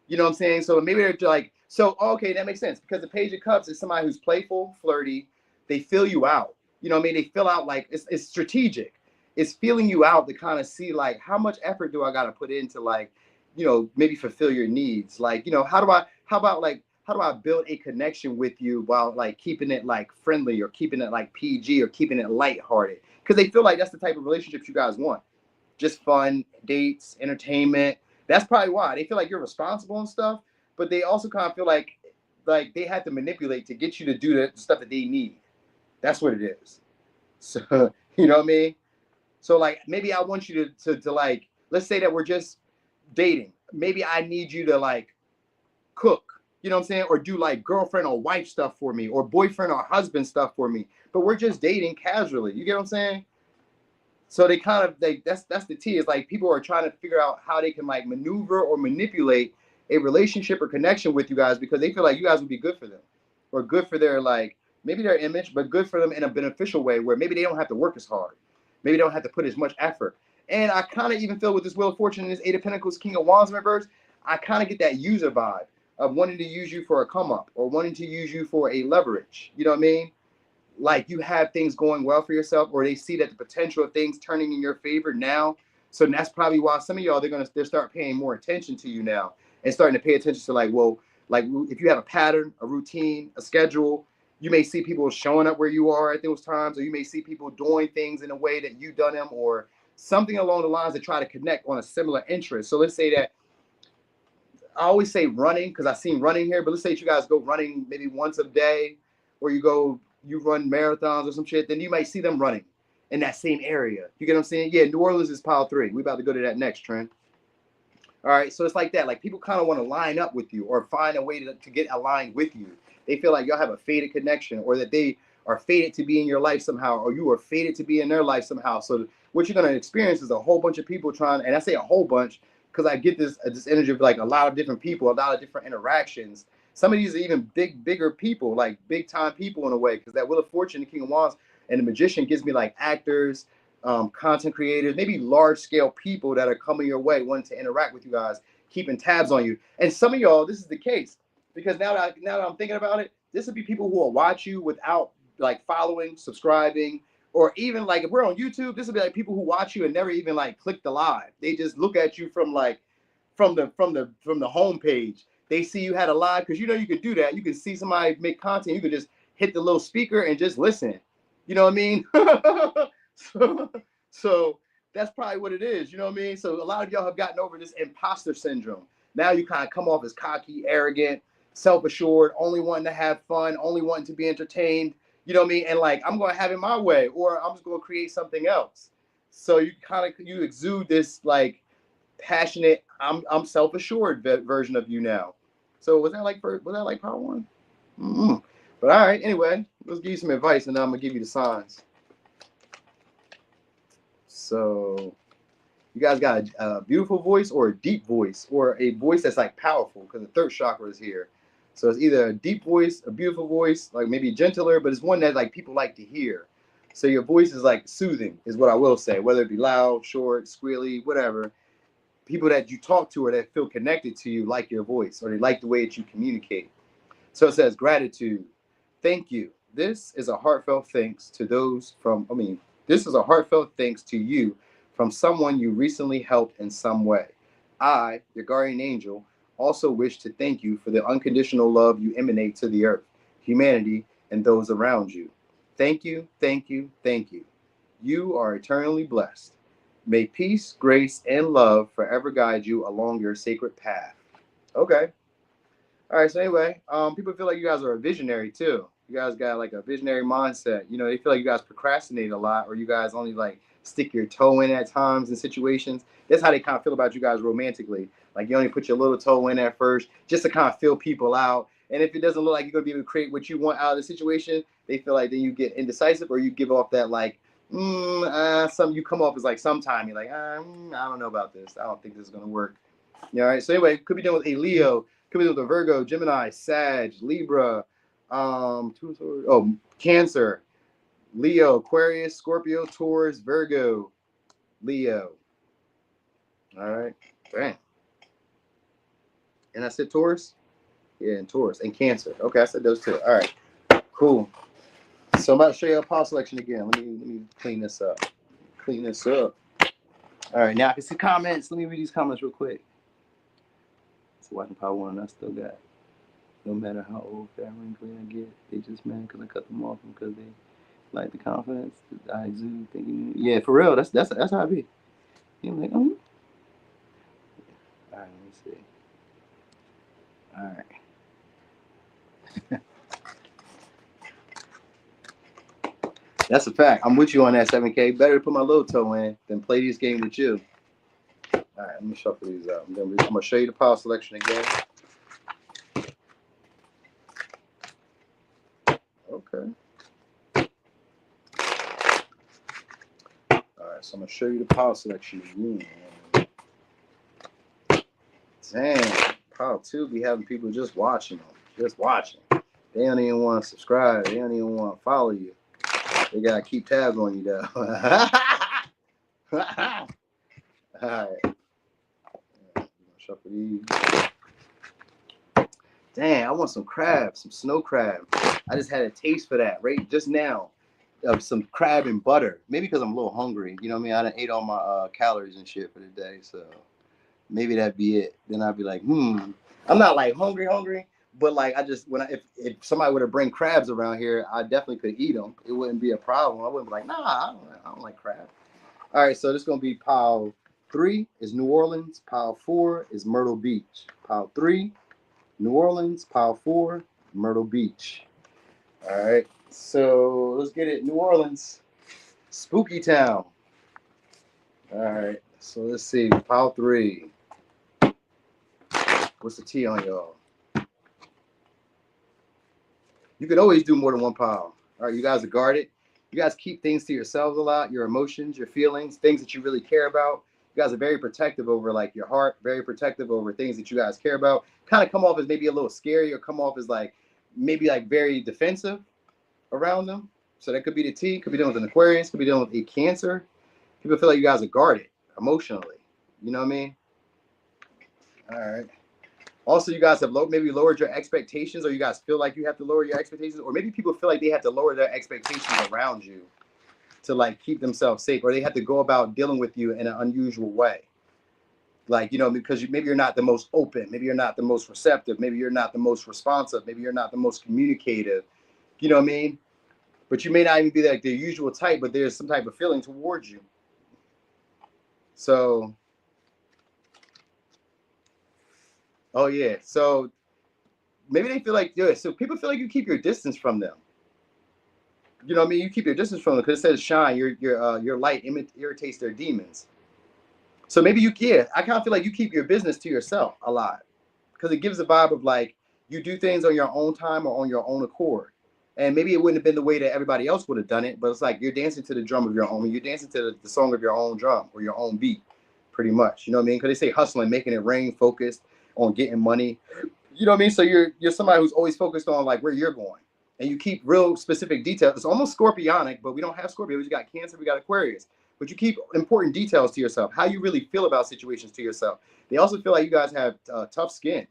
You know what I'm saying? So maybe they're like, so okay, that makes sense because the Page of Cups is somebody who's playful, flirty. They fill you out. You know what I mean? They fill out like it's strategic. It's feeling you out to kind of see like how much effort do I got to put into like, you know, maybe fulfill your needs. Like, you know, how do I build a connection with you while like keeping it like friendly or keeping it like PG or keeping it lighthearted? Because they feel like that's the type of relationships you guys want. Just fun, dates, entertainment. That's probably why. They feel like you're responsible and stuff, but they also kind of feel like they have to manipulate to get you to do the stuff that they need. That's what it is. So you know what I mean? So like maybe I want you to like, let's say that we're just dating. Maybe I need you to like cook, you know what I'm saying? Or do like girlfriend or wife stuff for me, or boyfriend or husband stuff for me. But we're just dating casually. You get what I'm saying? So they kind of that's the T. Is like people are trying to figure out how they can like maneuver or manipulate a relationship or connection with you guys because they feel like you guys would be good for them. Or good for their like maybe their image, but good for them in a beneficial way where maybe they don't have to work as hard. Maybe they don't have to put as much effort. And I kind of even feel with this Wheel of Fortune and this Eight of Pentacles, King of Wands in reverse, I kind of get that user vibe of wanting to use you for a come up or wanting to use you for a leverage. You know what I mean? Like you have things going well for yourself, or they see that the potential of things turning in your favor now. So that's probably why some of y'all they'll start paying more attention to you now and starting to pay attention to like, well, like if you have a pattern, a routine, a schedule, you may see people showing up where you are at those times, or you may see people doing things in a way that you've done them, or something along the lines to try to connect on a similar interest. So let's say that I always say running because I've seen running here, but let's say you guys go running maybe once a day, or you run marathons or some shit, then you might see them running in that same area. You get what I'm saying? Yeah, New Orleans is pile 3. We about to go to that next, Trent. All right, so it's like that. Like people kind of want to line up with you or find a way to get aligned with you. They feel like y'all have a fated connection, or that they are fated to be in your life somehow, or you are fated to be in their life somehow. So what you're gonna experience is a whole bunch of people trying, and I say a whole bunch because I get this energy of like a lot of different people, a lot of different interactions. Some of these are even bigger people, like big time people in a way, because that Wheel of Fortune, the King of Wands, and the Magician gives me like actors, content creators, maybe large scale people that are coming your way, wanting to interact with you guys, keeping tabs on you. And some of y'all, this is the case because now that I'm thinking about it, this would be people who will watch you without like following, subscribing, or even like if we're on YouTube, this would be like people who watch you and never even like click the live. They just look at you from like from the homepage. They see you had a live because you know you can do that. You can see somebody make content. You can just hit the little speaker and just listen. You know what I mean? so that's probably what it is. You know what I mean? So a lot of y'all have gotten over this imposter syndrome. Now you kind of come off as cocky, arrogant, self-assured, only wanting to have fun, only wanting to be entertained. You know what I mean? And like I'm going to have it my way, or I'm just going to create something else. So you exude this like passionate, I'm self-assured version of you now. So was that like part one? Mm-hmm. But all right, anyway, let's give you some advice, and then I'm gonna give you the signs. So you guys got a beautiful voice or a deep voice, or a voice that's like powerful, because the third chakra is here. So it's either a deep voice, a beautiful voice, like maybe gentler, but it's one that like people like to hear. So your voice is like soothing, is what I will say, whether it be loud, short, squealy, whatever. People that you talk to or that feel connected to you like your voice, or they like the way that you communicate. So it says gratitude. Thank you. This is a heartfelt thanks to this is a heartfelt thanks to you from someone you recently helped in some way. I, your guardian angel, also wish to thank you for the unconditional love you emanate to the earth, humanity, and those around you. Thank you, thank you, thank you. You are eternally blessed. May peace, grace, and love forever guide you along your sacred path. Okay. All right. So anyway, people feel like you guys are a visionary too. You guys got like a visionary mindset. You know, they feel like you guys procrastinate a lot, or you guys only like stick your toe in at times in situations. That's how they kind of feel about you guys romantically. Like you only put your little toe in at first, just to kind of feel people out. And if it doesn't look like you're gonna be able to create what you want out of the situation, they feel like then you get indecisive, or you give off that like, some you come off as like sometime you're like, I don't know about this. I don't think this is gonna work. Yeah, all right. So anyway, could be done with a Leo, could be done with a Virgo, Gemini, Sag, Libra, Cancer, Leo, Aquarius, Scorpio, Taurus, Virgo, Leo. All right. Bam. And I said Taurus? Yeah, and Taurus and Cancer. Okay, I said those two. All right. Cool. So I'm about to show you a pause selection again. Let me clean this up. Clean this up. All right, now I can see comments. Let me read these comments real quick. So watching Power One, I still got. No matter how old, fat, wrinkly I get, they just mad because I cut them off because they like the confidence that I exude. Thinking, yeah, for real, that's how I be. You're like, oh. All right, let me see. All right. That's a fact. I'm with you on that 7K. Better to put my little toe in than play this game with you. All right, let me shuffle these out. I'm gonna show you the power selection again. Okay. All right, so I'm gonna show you the power selection again. Damn, power 2 be having people just watching them, just watching. They don't even want to subscribe. They don't even want to follow you. They gotta keep tabs on you though. All right. Shuffle these. Damn, I want some crab, some snow crab. I just had a taste for that right just now, of some crab and butter. Maybe because I'm a little hungry. You know what I mean? I done ate all my calories and shit for the day, so maybe that'd be it. Then I'd be like, I'm not like hungry, but like I just if somebody were to bring crabs around here, I definitely could eat them. It wouldn't be a problem. I wouldn't be like, nah, I don't like crab. All right, so this is gonna be pile 3 is New Orleans, pile 4 is Myrtle Beach. Pile 3, New Orleans, pile 4, Myrtle Beach. All right, so let's get it. New Orleans, spooky town. All right, so let's see, pile 3. What's the T on y'all? You can always do more than one pile. All right, you guys are guarded. You guys keep things to yourselves a lot, your emotions, your feelings, things that you really care about. You guys are very protective over like your heart, very protective over things that you guys care about. Kind of come off as maybe a little scary, or come off as like maybe like very defensive around them. So that could be the T, could be dealing with an Aquarius, could be dealing with a Cancer. People feel like you guys are guarded emotionally. You know what I mean? All right. Also, you guys have maybe lowered your expectations, or you guys feel like you have to lower your expectations, or maybe people feel like they have to lower their expectations around you to like keep themselves safe, or they have to go about dealing with you in an unusual way. Like, you know, because maybe you're not the most open, maybe you're not the most receptive, maybe you're not the most responsive, maybe you're not the most communicative. You know what I mean? But you may not even be like the usual type, but there's some type of feeling towards you. So, oh yeah. So maybe they feel like, yeah, so people feel like you keep your distance from them. You know what I mean? You keep your distance from them because it says shine. Your light irritates their demons. So maybe I kind of feel like you keep your business to yourself a lot because it gives a vibe of like you do things on your own time or on your own accord. And maybe it wouldn't have been the way that everybody else would have done it, but it's like you're dancing to the drum of your own. You're dancing to the song of your own drum or your own beat, pretty much. You know what I mean? Because they say hustling, making it rain, focused on getting money. You know what I mean? So you're somebody who's always focused on like where you're going, and you keep real specific details. It's almost scorpionic, but we don't have Scorpio. We got Cancer, we got Aquarius. But you keep important details to yourself, how you really feel about situations to yourself. They also feel like you guys have tough skin.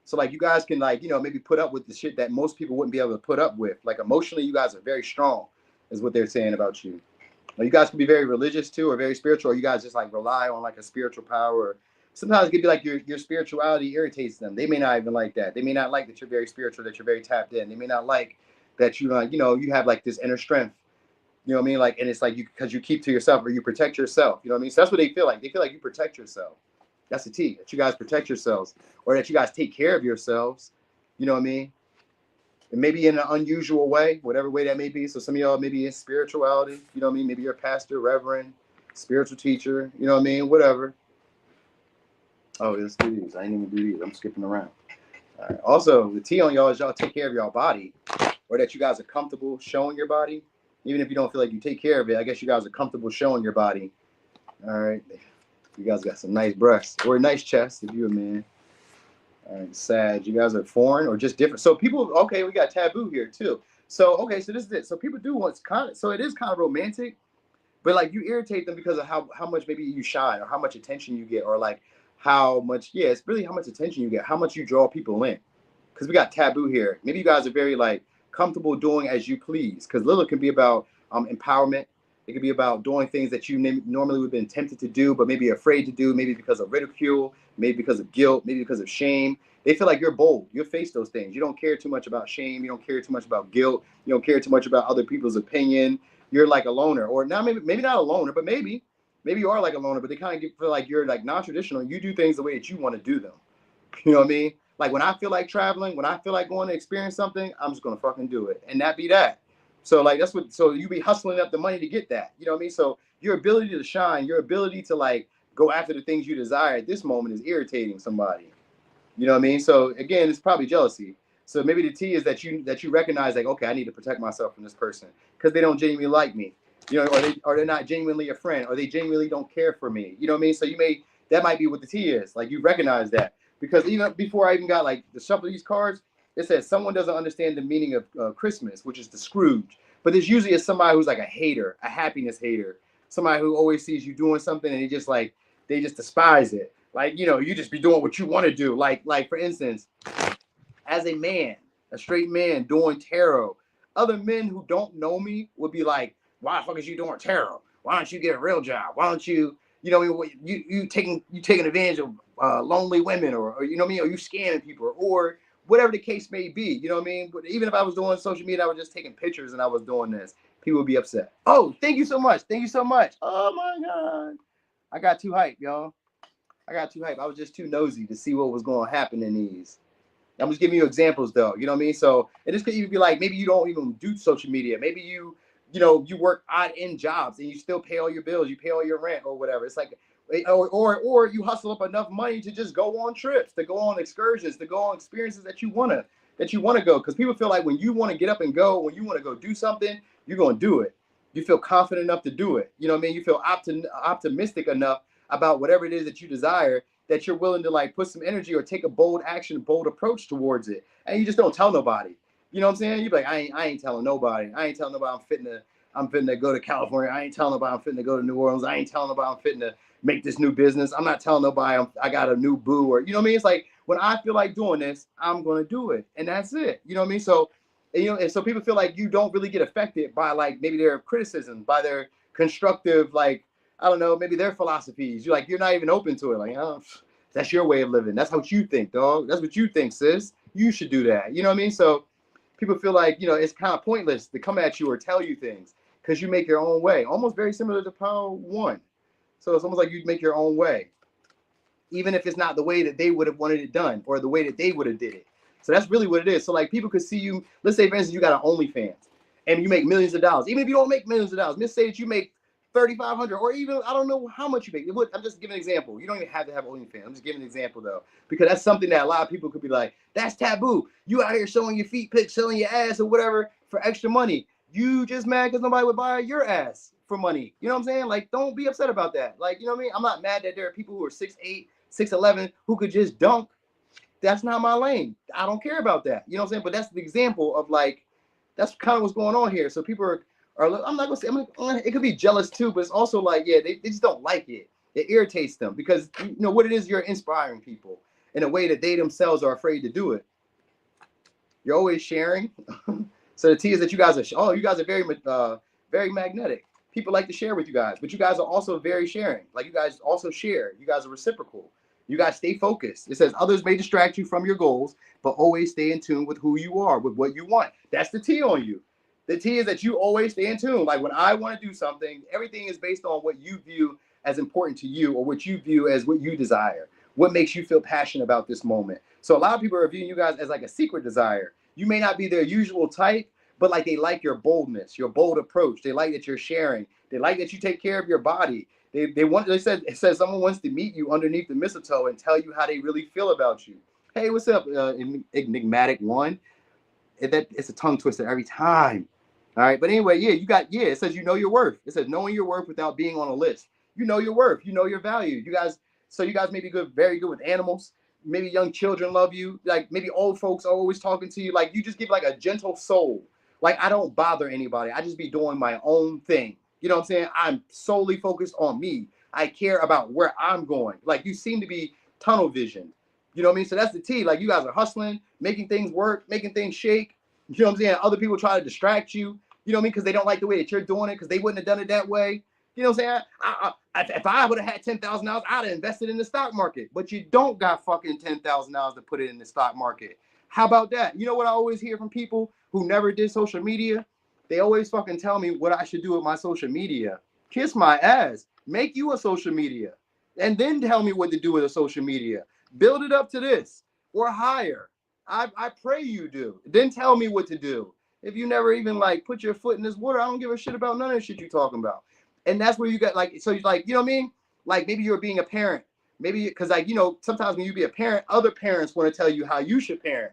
So like you guys can like, you know, maybe put up with the shit that most people wouldn't be able to put up with. Like emotionally, you guys are very strong, is what they're saying about you. Now, you guys can be very religious too, or very spiritual, or you guys just like rely on like a spiritual power. Sometimes it could be like your spirituality irritates them. They may not even like that. They may not like that you're very spiritual, that you're very tapped in. They may not like that you you know, you have like this inner strength. You know what I mean? Like, and it's like you, because you keep to yourself or you protect yourself. You know what I mean? So that's what they feel like. They feel like you protect yourself. That's the T, that you guys protect yourselves, or that you guys take care of yourselves. You know what I mean? And maybe in an unusual way, whatever way that may be. So some of y'all maybe in spirituality. You know what I mean? Maybe you're a pastor, reverend, spiritual teacher. You know what I mean? Whatever. Oh, let's do these. I ain't even do these. I'm skipping around. All right. Also, the T on y'all is y'all take care of y'all body, or that you guys are comfortable showing your body. Even if you don't feel like you take care of it, I guess you guys are comfortable showing your body. All right. You guys got some nice breasts or a nice chest if you're a man. All right, Sag. You guys are foreign or just different. So people, okay, we got taboo here too. So, okay, so this is it. So people do want kind of, so it is kind of romantic, but like you irritate them because of how much maybe you shine or how much attention you get, or like how much, yeah, it's really how much attention you get, how much you draw people in. Because we got taboo here. Maybe you guys are very like comfortable doing as you please. Because Lilith can be about empowerment. It could be about doing things that you normally would have been tempted to do, but maybe afraid to do, maybe because of ridicule, maybe because of guilt, maybe because of shame. They feel like you're bold. You'll face those things. You don't care too much about shame. You don't care too much about guilt. You don't care too much about other people's opinion. You're like a loner, or now maybe not a loner, but maybe you are like a loner. But they kind of feel like you're like non-traditional. You do things the way that you want to do them. You know what I mean? Like when I feel like traveling, when I feel like going to experience something, I'm just gonna fucking do it, and that be that. So like that's what. So you be hustling up the money to get that. You know what I mean? So your ability to shine, your ability to like go after the things you desire at this moment is irritating somebody. You know what I mean? So again, it's probably jealousy. So maybe the T is that you recognize like, okay, I need to protect myself from this person because they don't genuinely like me. You know, or they're not genuinely a friend, or they genuinely don't care for me. You know what I mean? So that might be what the T is. Like you recognize that. Because even before I even got like the shuffle of these cards, it says someone doesn't understand the meaning of Christmas, which is the Scrooge. But there's usually somebody who's like a hater, a happiness hater, somebody who always sees you doing something and they just despise it. Like, you know, you just be doing what you want to do. Like for instance, as a man, a straight man doing tarot, other men who don't know me would be like, why the fuck is you doing tarot? Why don't you get a real job? Why don't you, you know, you taking advantage of lonely women, or you know what I mean, or you scamming people, or whatever the case may be, you know what I mean? But even if I was doing social media, I was just taking pictures and I was doing this, people would be upset. Oh, thank you so much. Thank you so much. Oh my God. I got too hyped, y'all. I got too hyped. I was just too nosy to see what was going to happen in these. I'm just giving you examples though, you know what I mean? So, and this could even be like, maybe you don't even do social media. Maybe you work odd end jobs and you still pay all your bills, you pay all your rent or whatever. It's like, or you hustle up enough money to just go on trips, to go on excursions, to go on experiences that you wanna go. Because people feel like when you want to get up and go, when you want to go do something, you're gonna do it. You feel confident enough to do it. You know what I mean? You feel optimistic enough about whatever it is that you desire, that you're willing to like put some energy or take a bold action, bold approach towards it. And you just don't tell nobody. You know what I'm saying? You be like, I ain't telling nobody. I ain't telling nobody I'm fitting to go to California. I ain't telling nobody I'm fitting to go to New Orleans. I ain't telling nobody I'm fitting to make this new business. I'm not telling nobody I got a new boo, or you know what I mean? It's like when I feel like doing this, I'm gonna do it. And that's it. You know what I mean? So and so people feel like you don't really get affected by like maybe their criticism, by their constructive, like, I don't know, maybe their philosophies. You're not even open to it. Like, oh, that's your way of living. That's what you think, dog. That's what you think, sis. You should do that. You know what I mean? So people feel like, it's kind of pointless to come at you or tell you things because you make your own way. Almost very similar to Power One. So it's almost like you make your own way, even if it's not the way that they would have wanted it done or the way that they would have did it. So that's really what it is. So like people could see you, let's say for instance, you got an OnlyFans and you make millions of dollars. Even if you don't make millions of dollars, let's say that you make 3,500 or even, I don't know how much you make. I'm just giving an example. You don't even have to have OnlyFans. I'm just giving an example though, because that's something that a lot of people could be like, that's taboo. You out here showing your feet pics, showing your ass or whatever for extra money. You just mad because nobody would buy your ass for money. You know what I'm saying? Like, don't be upset about that. Like, you know what I mean? I'm not mad that there are people who are 6'8", 6'11", who could just dunk. That's not my lane. I don't care about that. You know what I'm saying? But that's the example of like, that's kind of what's going on here. So people are I'm not gonna say, it could be jealous too, but it's also like, yeah, they just don't like it. It irritates them because you know what it is. You're inspiring people in a way that they themselves are afraid to do it. You're always sharing. So the T is that you guys are very magnetic. People like to share with you guys, but you guys are also very sharing. Like you guys also share. You guys are reciprocal. You guys stay focused. It says others may distract you from your goals, but always stay in tune with who you are, with what you want. That's the T on you. The T is that you always stay in tune. Like when I want to do something, everything is based on what you view as important to you, or what you view as what you desire. What makes you feel passionate about this moment? So a lot of people are viewing you guys as like a secret desire. You may not be their usual type, but like they like your boldness, your bold approach. They like that you're sharing. They like that you take care of your body. They said it says someone wants to meet you underneath the mistletoe and tell you how they really feel about you. Hey, what's up, enigmatic one? It's a tongue twister every time. All right, but anyway, yeah. It says you know your worth. It says knowing your worth without being on a list. You know your worth. You know your value. You guys may be good, very good with animals. Maybe young children love you. Like maybe old folks are always talking to you. Like you just give like a gentle soul. Like I don't bother anybody. I just be doing my own thing. You know what I'm saying? I'm solely focused on me. I care about where I'm going. Like you seem to be tunnel vision. You know what I mean? So that's the T. Like you guys are hustling, making things work, making things shake. You know what I'm saying? Other people try to distract you. You know what I mean? Because they don't like the way that you're doing it, because they wouldn't have done it that way. You know what I'm saying? If I would have had $10,000, I'd have invested in the stock market. But you don't got fucking $10,000 to put it in the stock market. How about that? You know what I always hear from people who never did social media? They always fucking tell me what I should do with my social media. Kiss my ass. Make you a social media. And then tell me what to do with a social media. Build it up to this or higher. I pray you do. Then tell me what to do. If you never even like put your foot in this water, I don't give a shit about none of the shit you're talking about. And that's where you got like, so you're like, you know what I mean? Like maybe you're being a parent. Maybe because like, you know, sometimes when you be a parent, other parents want to tell you how you should parent.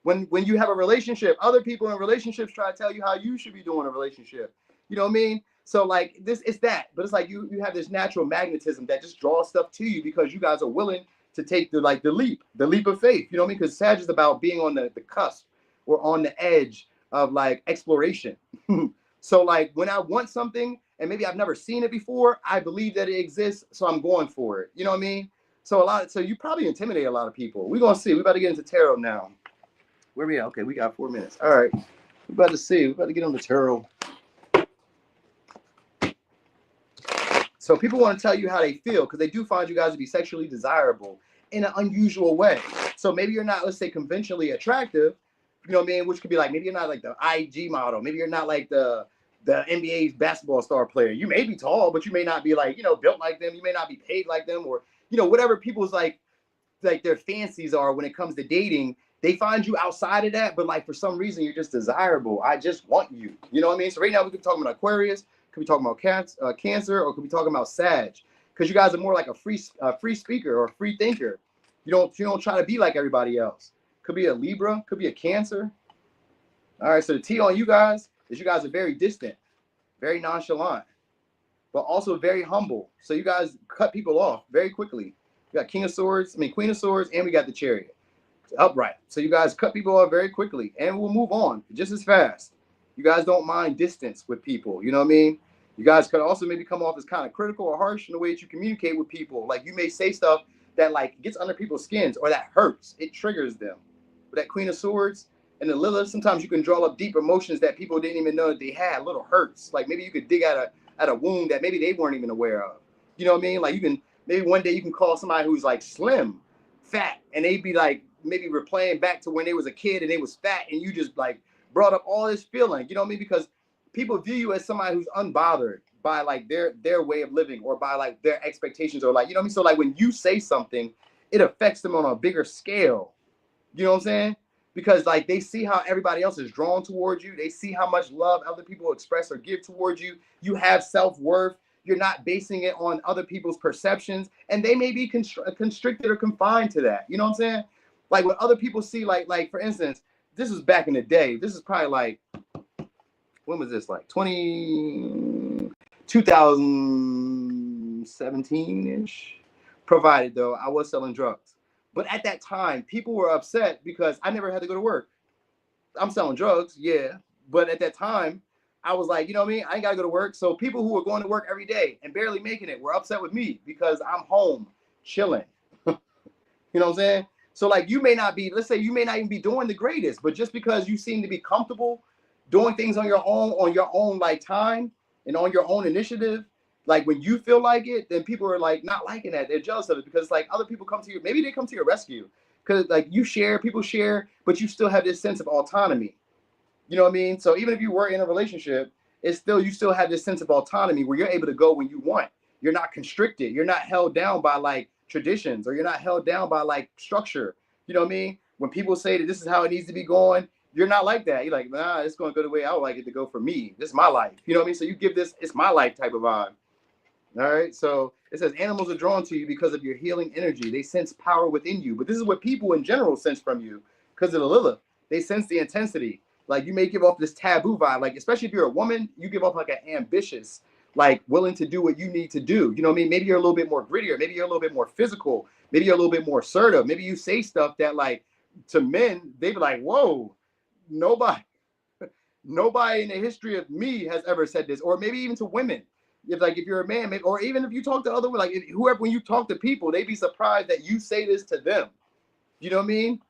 When you have a relationship, other people in relationships try to tell you how you should be doing a relationship. You know what I mean? So like this, it's that, but it's like you have this natural magnetism that just draws stuff to you because you guys are willing to take the leap of faith. You know what I mean? Because Sag is about being on the cusp or on the edge of like exploration. So like when I want something and maybe I've never seen it before, I believe that it exists, so I'm going for it. You know what I mean? So you probably intimidate a lot of people. We're gonna see. We're about to get into tarot now. Where we at? Okay, we got 4 minutes. All right. We're about to see. We're about to get on the tarot. So people want to tell you how they feel because they do find you guys to be sexually desirable in an unusual way. So maybe you're not, let's say, conventionally attractive, you know what I mean? Which could be like, maybe you're not like the IG model. Maybe you're not like the NBA's basketball star player. You may be tall, but you may not be like, you know, built like them. You may not be paid like them, or, you know, whatever people's like their fancies are when it comes to dating. They find you outside of that, but like for some reason you're just desirable. I just want you. You know what I mean? So right now we could be talking about Aquarius, could be talking about Cancer, or could be talking about Sag, because you guys are more like a free speaker or a free thinker. You don't try to be like everybody else. Could be a Libra, could be a Cancer. All right, so the T on you guys is you guys are very distant, very nonchalant, but also very humble. So you guys cut people off very quickly. We got Queen of Swords, and we got the Chariot. Upright. So you guys cut people off very quickly and we'll move on just as fast. You guys don't mind distance with people. You know what I mean? You guys could also maybe come off as kind of critical or harsh in the way that you communicate with people. Like you may say stuff that like gets under people's skins or that hurts. It triggers them. But that Queen of Swords and the Lilith, sometimes you can draw up deep emotions that people didn't even know that they had, little hurts. Like maybe you could dig at a wound that maybe they weren't even aware of. You know what I mean? Like you can, maybe one day you can call somebody who's like slim, fat, and they'd be like, maybe replaying back to when they was a kid and they was fat, and you just like brought up all this feeling, you know what I mean? Because people view you as somebody who's unbothered by like their way of living or by like their expectations, or like, you know what I mean? So like when you say something, it affects them on a bigger scale. You know what I'm saying? Because like they see how everybody else is drawn towards you. They see how much love other people express or give towards you. You have self-worth. You're not basing it on other people's perceptions, and they may be constricted or confined to that. You know what I'm saying? Like when other people see, like for instance, this was back in the day. This is probably like, when was this? Like 2017-ish. Provided though, I was selling drugs. But at that time, people were upset because I never had to go to work. I'm selling drugs, yeah. But at that time, I was like, you know what I mean? I ain't got to go to work. So people who were going to work every day and barely making it were upset with me because I'm home chilling. You know what I'm saying? So like you may not be, let's say you may not even be doing the greatest, but just because you seem to be comfortable doing things on your own like time and on your own initiative, like when you feel like it, then people are like not liking that. They're jealous of it because like other people come to you, maybe they come to your rescue because like you share, people share, but you still have this sense of autonomy. You know what I mean? So even if you were in a relationship, it's still, you still have this sense of autonomy where you're able to go when you want. You're not constricted. You're not held down by like traditions, or you're not held down by like structure. You know what I mean? When people say that this is how it needs to be going, you're not like that. You're like, nah, it's going to go the way I would like it to go for me. This is my life. You know what I mean? So you give this, it's my life type of vibe. All right. So it says animals are drawn to you because of your healing energy. They sense power within you. But this is what people in general sense from you because of the Lilith. They sense the intensity. Like you may give off this taboo vibe. Like, especially if you're a woman, you give off like an ambitious, like willing to do what you need to do. You know what I mean? Maybe you're a little bit more grittier. Maybe you're a little bit more physical. Maybe you're a little bit more assertive. Maybe you say stuff that like to men, they be like, whoa, nobody, nobody in the history of me has ever said this. Or maybe even to women. If like if you're a man, maybe, or even if you talk to other, like whoever, when you talk to people, they be surprised that you say this to them. You know what I mean?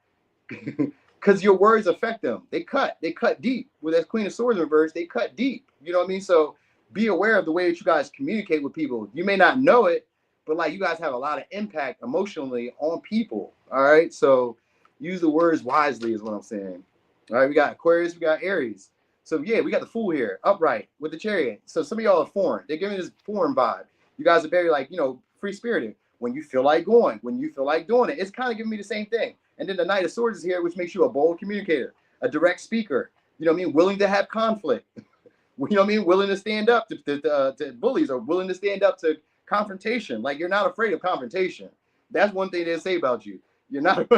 Because your words affect them. They cut deep. With that Queen of Swords reverse, they cut deep. You know what I mean? So be aware of the way that you guys communicate with people. You may not know it, but like you guys have a lot of impact emotionally on people. All right. So use the words wisely is what I'm saying. All right. We got Aquarius, we got Aries. So yeah, we got the Fool here, upright with the Chariot. So some of y'all are foreign. They're giving this foreign vibe. You guys are very like, free spirited. When you feel like going, when you feel like doing it, it's kind of giving me the same thing. And then the Knight of Swords is here, which makes you a bold communicator, a direct speaker. You know what I mean? Willing to have conflict. You know what I mean? Willing to stand up to bullies, or willing to stand up to confrontation. Like you're not afraid of confrontation. That's one thing they say about you. You're not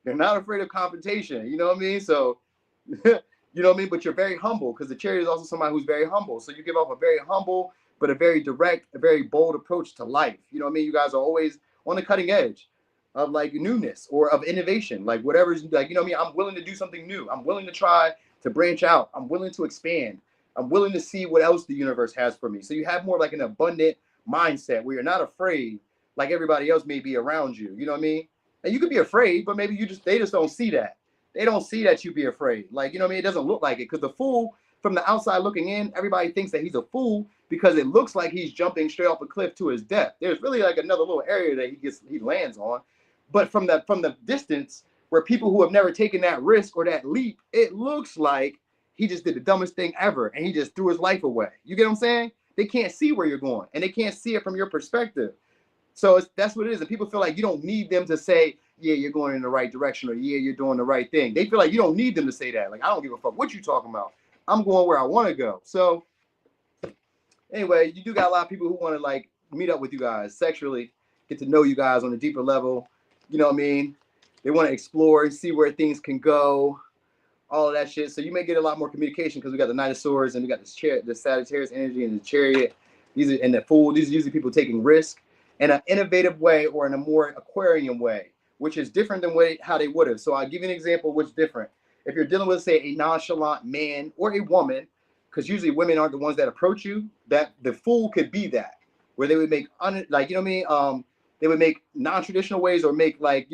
you're not afraid of confrontation. You know what I mean? So you know what I mean? But you're very humble, because the Chariot is also somebody who's very humble. So you give off a very humble, but a very direct, a very bold approach to life. You know what I mean? You guys are always on the cutting edge of like newness or of innovation, like whatever's like, you know what I mean? I'm willing to do something new. I'm willing to try to branch out. I'm willing to expand. I'm willing to see what else the universe has for me. So you have more like an abundant mindset where you're not afraid like everybody else may be around you. You know what I mean? And you could be afraid, but maybe they just don't see that. They don't see that you be afraid. Like, you know what I mean? It doesn't look like it, because the fool from the outside looking in, everybody thinks that he's a fool because it looks like he's jumping straight off a cliff to his death. There's really like another little area that he lands on. But from the distance, where people who have never taken that risk or that leap, it looks like he just did the dumbest thing ever and he just threw his life away. You get what I'm saying? They can't see where you're going, and they can't see it from your perspective. So that's what it is. And people feel like you don't need them to say, yeah, you're going in the right direction, or yeah, you're doing the right thing. They feel like you don't need them to say that. Like, I don't give a fuck what you talking about. I'm going where I want to go. So anyway, you do got a lot of people who want to like meet up with you guys sexually, get to know you guys on a deeper level. You know what I mean? They want to explore and see where things can go, all of that shit. So you may get a lot more communication, because we got the Knight of Swords, and we got the Sagittarius energy, and the Chariot. And the Fool. These are usually people taking risk in an innovative way, or in a more Aquarian way, which is different than how they would have. So I'll give you an example which is different. If you're dealing with, say, a nonchalant man or a woman, because usually women aren't the ones that approach you, that the Fool could be that, where they would make like, you know what I mean? They would make non-traditional ways, or make like,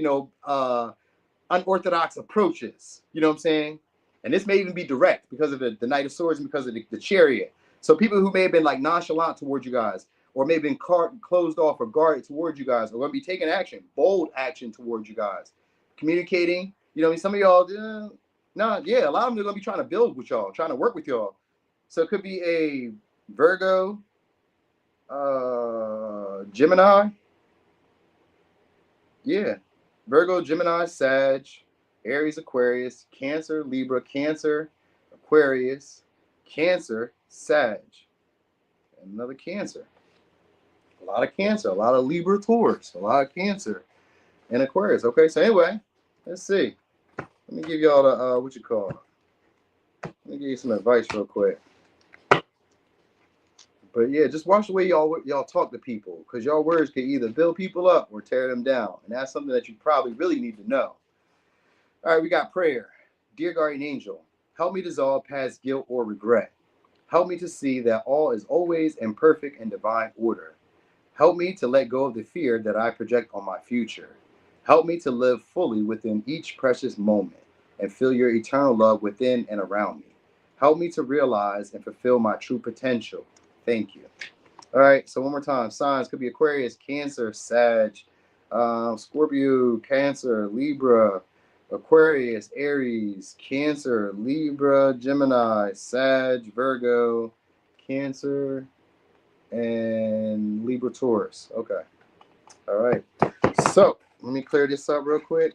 unorthodox approaches. You know what I'm saying? And this may even be direct because of the Knight of Swords, and because of the Chariot. So people who may have been like nonchalant towards you guys, or may have been closed off or guarded towards you guys, are going to be taking action, bold action towards you guys, communicating. You know, some of y'all, a lot of them are going to be trying to build with y'all, trying to work with y'all. So it could be a Virgo, Gemini. Yeah. Virgo, Gemini, Sag, Aries, Aquarius, Cancer, Libra, Cancer, Aquarius, Cancer, Sag. Another Cancer. A lot of Cancer, a lot of Libra, Taurus, a lot of Cancer, and Aquarius. Okay, so anyway, let's see. Let me give y'all the, let me give you some advice real quick. But yeah, just watch the way y'all talk to people, because y'all words can either build people up or tear them down. And that's something that you probably really need to know. All right, we got prayer. Dear guardian angel, help me dissolve past guilt or regret. Help me to see that all is always in perfect and divine order. Help me to let go of the fear that I project on my future. Help me to live fully within each precious moment and feel your eternal love within and around me. Help me to realize and fulfill my true potential. Thank you. All right, so one more time. Signs could be Aquarius, Cancer, Sag, Scorpio, Cancer, Libra, Aquarius, Aries, Cancer, Libra, Gemini, Sag, Virgo, Cancer, and Libra, Taurus. Okay. All right. So let me clear this up real quick.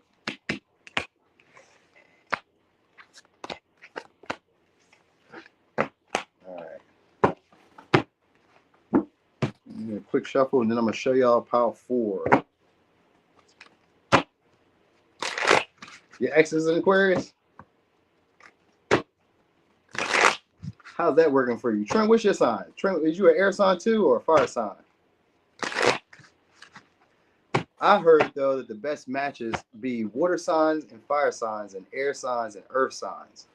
All right. A quick shuffle, and then I'm gonna show y'all pile 4. Your ex is an Aquarius. How's that working for you, Trent? What's your sign? Trent, is you an air sign too, or a fire sign? I heard though that the best matches be water signs and fire signs, and air signs and earth signs,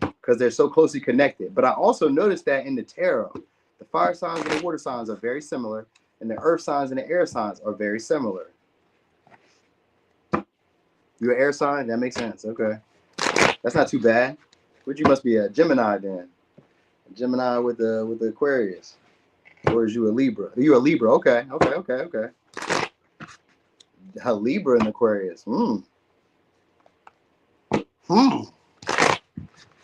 because they're so closely connected. But I also noticed that in the tarot, the fire signs and the water signs are very similar, and the earth signs and the air signs are very similar. You're an air sign? That makes sense. Okay. That's not too bad. But you must be a Gemini then. A Gemini with the Aquarius. Or is you a Libra? You're a Libra. Okay. A Libra and Aquarius.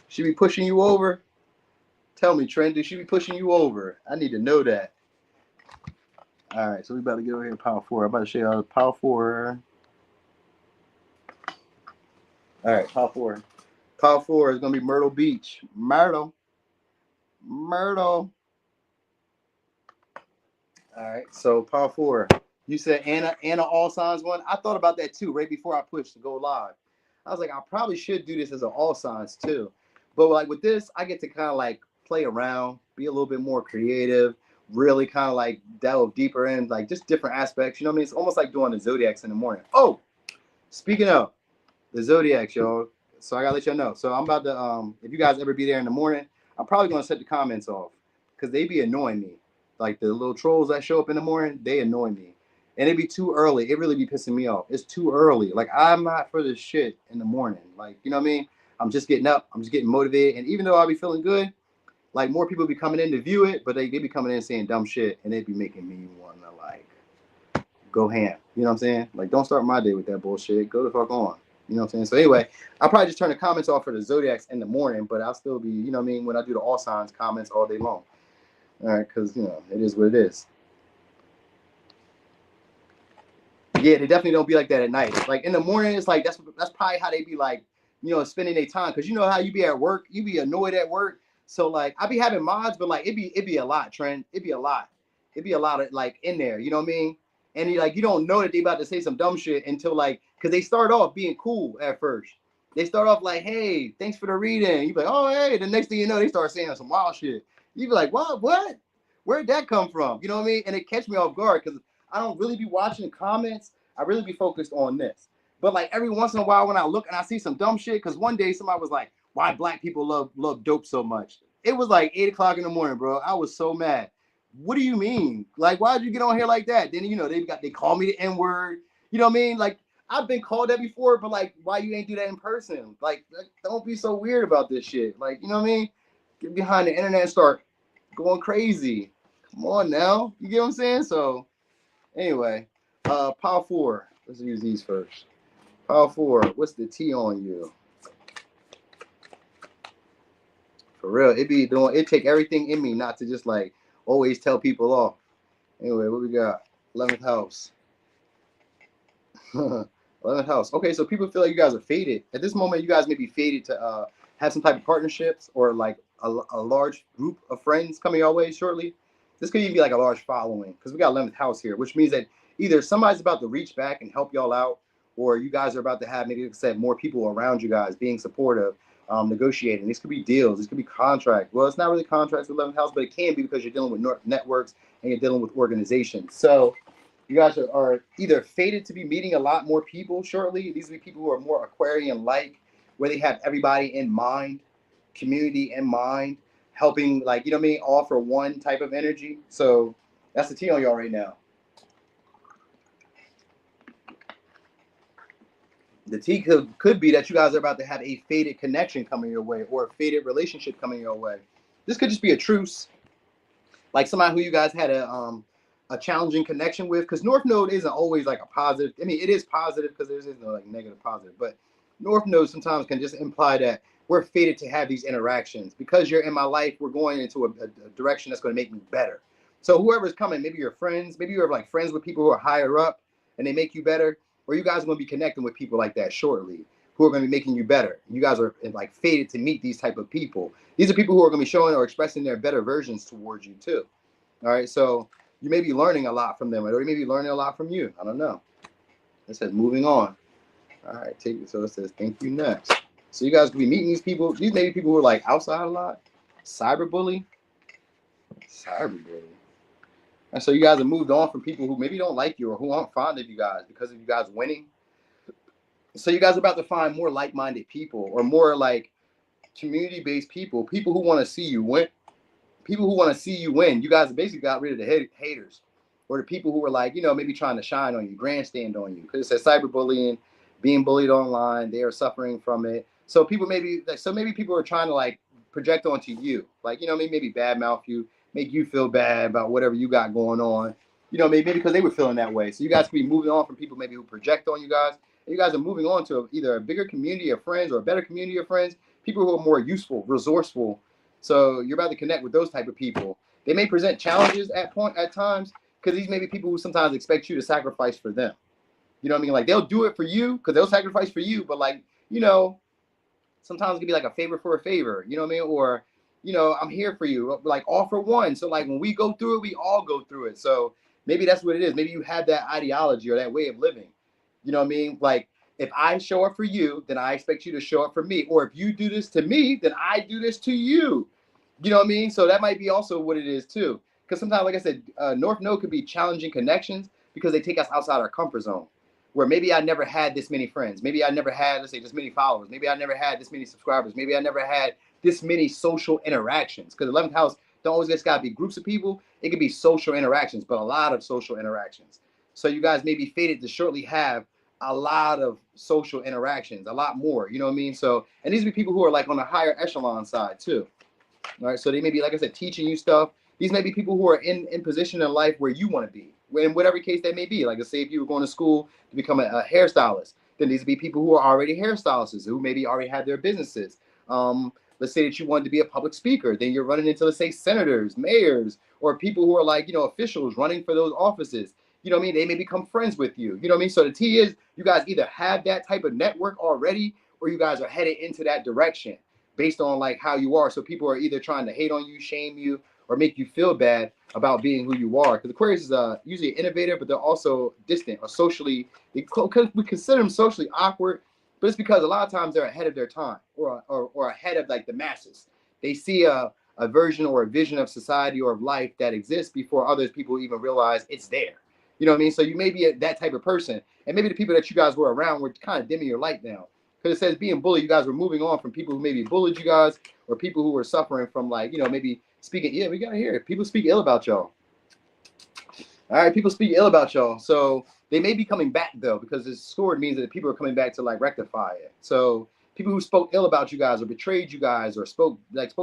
She be pushing you over? Tell me, Trent, did she be pushing you over? I need to know that. All right, so we about to get over here to pile 4. I'm about to show y'all pile 4. All right, pile 4. Pile 4 is going to be Myrtle Beach. Myrtle. All right, so pile 4. You said Anna all signs one. I thought about that too right before I pushed to go live. I was like, I probably should do this as an all signs too. But like with this, I get to kind of like play around, be a little bit more creative, really kind of like delve deeper in like just different aspects. You know what I mean? It's almost like doing the zodiacs in the morning. Oh, speaking of the zodiacs, y'all. So I gotta let y'all know. So I'm about to if you guys ever be there in the morning, I'm probably gonna set the comments off because they be annoying me. Like the little trolls that show up in the morning, they annoy me. And it'd be too early. It really be pissing me off. It's too early. Like I'm not for this shit in the morning. Like, you know what I mean? I'm just getting up. I'm just getting motivated. And even though I'll be feeling good, like more people be coming in to view it, but they be coming in saying dumb shit, and they be making me want to like go ham. You know what I'm saying? Like, don't start my day with that bullshit. Go the fuck on. You know what I'm saying? So anyway, I'll probably just turn the comments off for the zodiacs in the morning, but I'll still be, you know what I mean, when I do the all signs comments all day long. All right, because, you know, it is what it is. Yeah, they definitely don't be like that at night. Like in the morning, it's like that's probably how they be like, you know, spending their time. Because you know how you be at work, you be annoyed at work. So like I be having mods, but like it be a lot, Trent. It'd be a lot. It'd be a lot of like in there. You know what I mean? And you don't know that they about to say some dumb shit until like, because they start off being cool at first. They start off like, hey, thanks for the reading. You be like, oh hey. The next thing you know, they start saying some wild shit. You be like, what? Where'd that come from? You know what I mean? And it catch me off guard because I don't really be watching comments. I really be focused on this. But like every once in a while when I look and I see some dumb shit, because one day somebody was like, why black people love dope so much? It was like 8 o'clock in the morning, bro. I was so mad. What do you mean? Like, why'd you get on here like that? Then, you know, they call me the N-word. You know what I mean? Like, I've been called that before, but like, why you ain't do that in person? Like, don't be so weird about this shit. Like, you know what I mean? Get behind the internet and start going crazy. Come on now. You get what I'm saying? So anyway, pile 4. Let's use these first. Pile 4. What's the T on you? For real, it take everything in me not to just like always tell people off. Anyway, what we got? 11th house. 11th house. Okay, so people feel like you guys are faded. At this moment, you guys may be faded to have some type of partnerships or like a large group of friends coming your way shortly. This could even be like a large following because we got 11th house here, which means that either somebody's about to reach back and help y'all out, or you guys are about to have, maybe like I said, more people around you guys being supportive, negotiating. These could be deals. This could be contract. Well, it's not really contracts with 11th house, but it can be because you're dealing with networks and you're dealing with organizations. So you guys are either fated to be meeting a lot more people shortly. These will be people who are more Aquarian-like, where they have everybody in mind, community in mind, helping, like, you know what I mean, all for one type of energy. So that's the T on y'all right now. The T could be that you guys are about to have a faded connection coming your way, or a faded relationship coming your way. This could just be a truce. Like somebody who you guys had a challenging connection with, because North Node isn't always like a positive. I mean, it is positive because there's no like negative positive, but North Node sometimes can just imply that we're fated to have these interactions because you're in my life. We're going into a direction that's going to make me better. So whoever's coming, maybe your friends, maybe you're like friends with people who are higher up and they make you better, or you guys are going to be connecting with people like that shortly who are going to be making you better. You guys are like fated to meet these type of people. These are people who are going to be showing or expressing their better versions towards you too. All right, so you may be learning a lot from them, or you may be learning a lot from you. I don't know. It says moving on. All right, take it. So it says thank you next. So you guys could be meeting these people. These may be people who are like outside a lot. Cyberbully. And so you guys have moved on from people who maybe don't like you or who aren't fond of you guys because of you guys winning. So you guys are about to find more like-minded people or more like community-based people, people who want to see you win. People who want to see you win. You guys basically got rid of the haters or the people who were like, maybe trying to shine on you, grandstand on you. Because it says cyberbullying, being bullied online, they are suffering from it. So maybe people are trying to like project onto you, like, maybe badmouth you, make you feel bad about whatever you got going on. Maybe because they were feeling that way. So you guys could be moving on from people maybe who project on you guys. And you guys are moving on to either a bigger community of friends or a better community of friends, people who are more useful, resourceful. So you're about to connect with those type of people. They may present challenges at times because these may be people who sometimes expect you to sacrifice for them. You know what I mean? Like they'll do it for you because they'll sacrifice for you, but like, sometimes it can be like a favor for a favor, you know what I mean? Or, I'm here for you, like all for one. So like when we go through it, we all go through it. So maybe that's what it is. Maybe you have that ideology or that way of living. You know what I mean? Like if I show up for you, then I expect you to show up for me. Or if you do this to me, then I do this to you. You know what I mean? So that might be also what it is too. Because sometimes, like I said, North Node could be challenging connections because they take us outside our comfort zone. Where maybe I never had this many friends. Maybe I never had, let's say, this many followers. Maybe I never had this many subscribers. Maybe I never had this many social interactions. Because 11th house don't always just got to be groups of people. It could be social interactions, but a lot of social interactions. So you guys may be fated to shortly have a lot of social interactions, a lot more. You know what I mean? So, and these be people who are like on the higher echelon side too. All right, so they may be, like I said, teaching you stuff. These may be people who are in position in life where you want to be, in whatever case that may be. Like, let's say if you were going to school to become a hairstylist, then these would be people who are already hairstylists, who maybe already have their businesses. Let's say that you wanted to be a public speaker, then you're running into, let's say, senators, mayors, or people who are like, officials running for those offices. You know what I mean? They may become friends with you. You know what I mean? So the T is you guys either have that type of network already or you guys are headed into that direction based on like how you are. So people are either trying to hate on you, shame you, or make you feel bad about being who you are. Because Aquarius is usually innovative, but they're also distant or socially, we consider them socially awkward, but it's because a lot of times they're ahead of their time or ahead of like the masses. They see a version or a vision of society or of life that exists before others people even realize it's there. You know what I mean? So you may be that type of person. And maybe the people that you guys were around were kind of dimming your light down. Because it says being bullied, you guys were moving on from people who maybe bullied you guys or people who were suffering from like, maybe speaking, we got to hear it. People speak ill about y'all. All right, people speak ill about y'all. So they may be coming back though, because this sword means that people are coming back to like rectify it. So people who spoke ill about you guys or betrayed you guys or spoke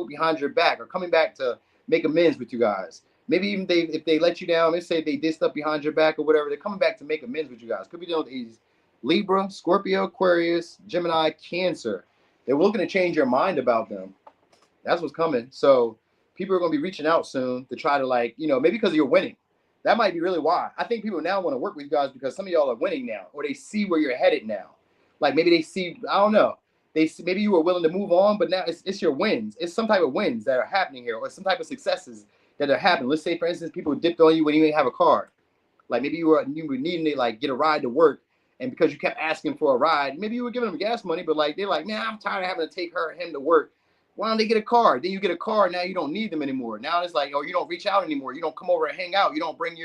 behind your back are coming back to make amends with you guys. Maybe even if they let you down, let's say they did stuff behind your back or whatever, they're coming back to make amends with you guys. Could be dealing with these Libra, Scorpio, Aquarius, Gemini, Cancer. They're looking to change your mind about them. That's what's coming. So people are going to be reaching out soon to try to like, maybe because you're winning. That might be really why. I think people now want to work with you guys because some of y'all are winning now, or they see where you're headed now. Like maybe they see, I don't know. Maybe you were willing to move on, but now it's your wins. It's some type of wins that are happening here, or some type of successes that are happening. Let's say, for instance, people dipped on you when you didn't have a car. Like maybe you were needing to like get a ride to work, and because you kept asking for a ride, maybe you were giving them gas money, but like they're like, man, I'm tired of having to take him to work. Why don't they get a car? Then you get a car. Now you don't need them anymore. Now it's like, oh, you don't reach out anymore. You don't come over and hang out. You don't bring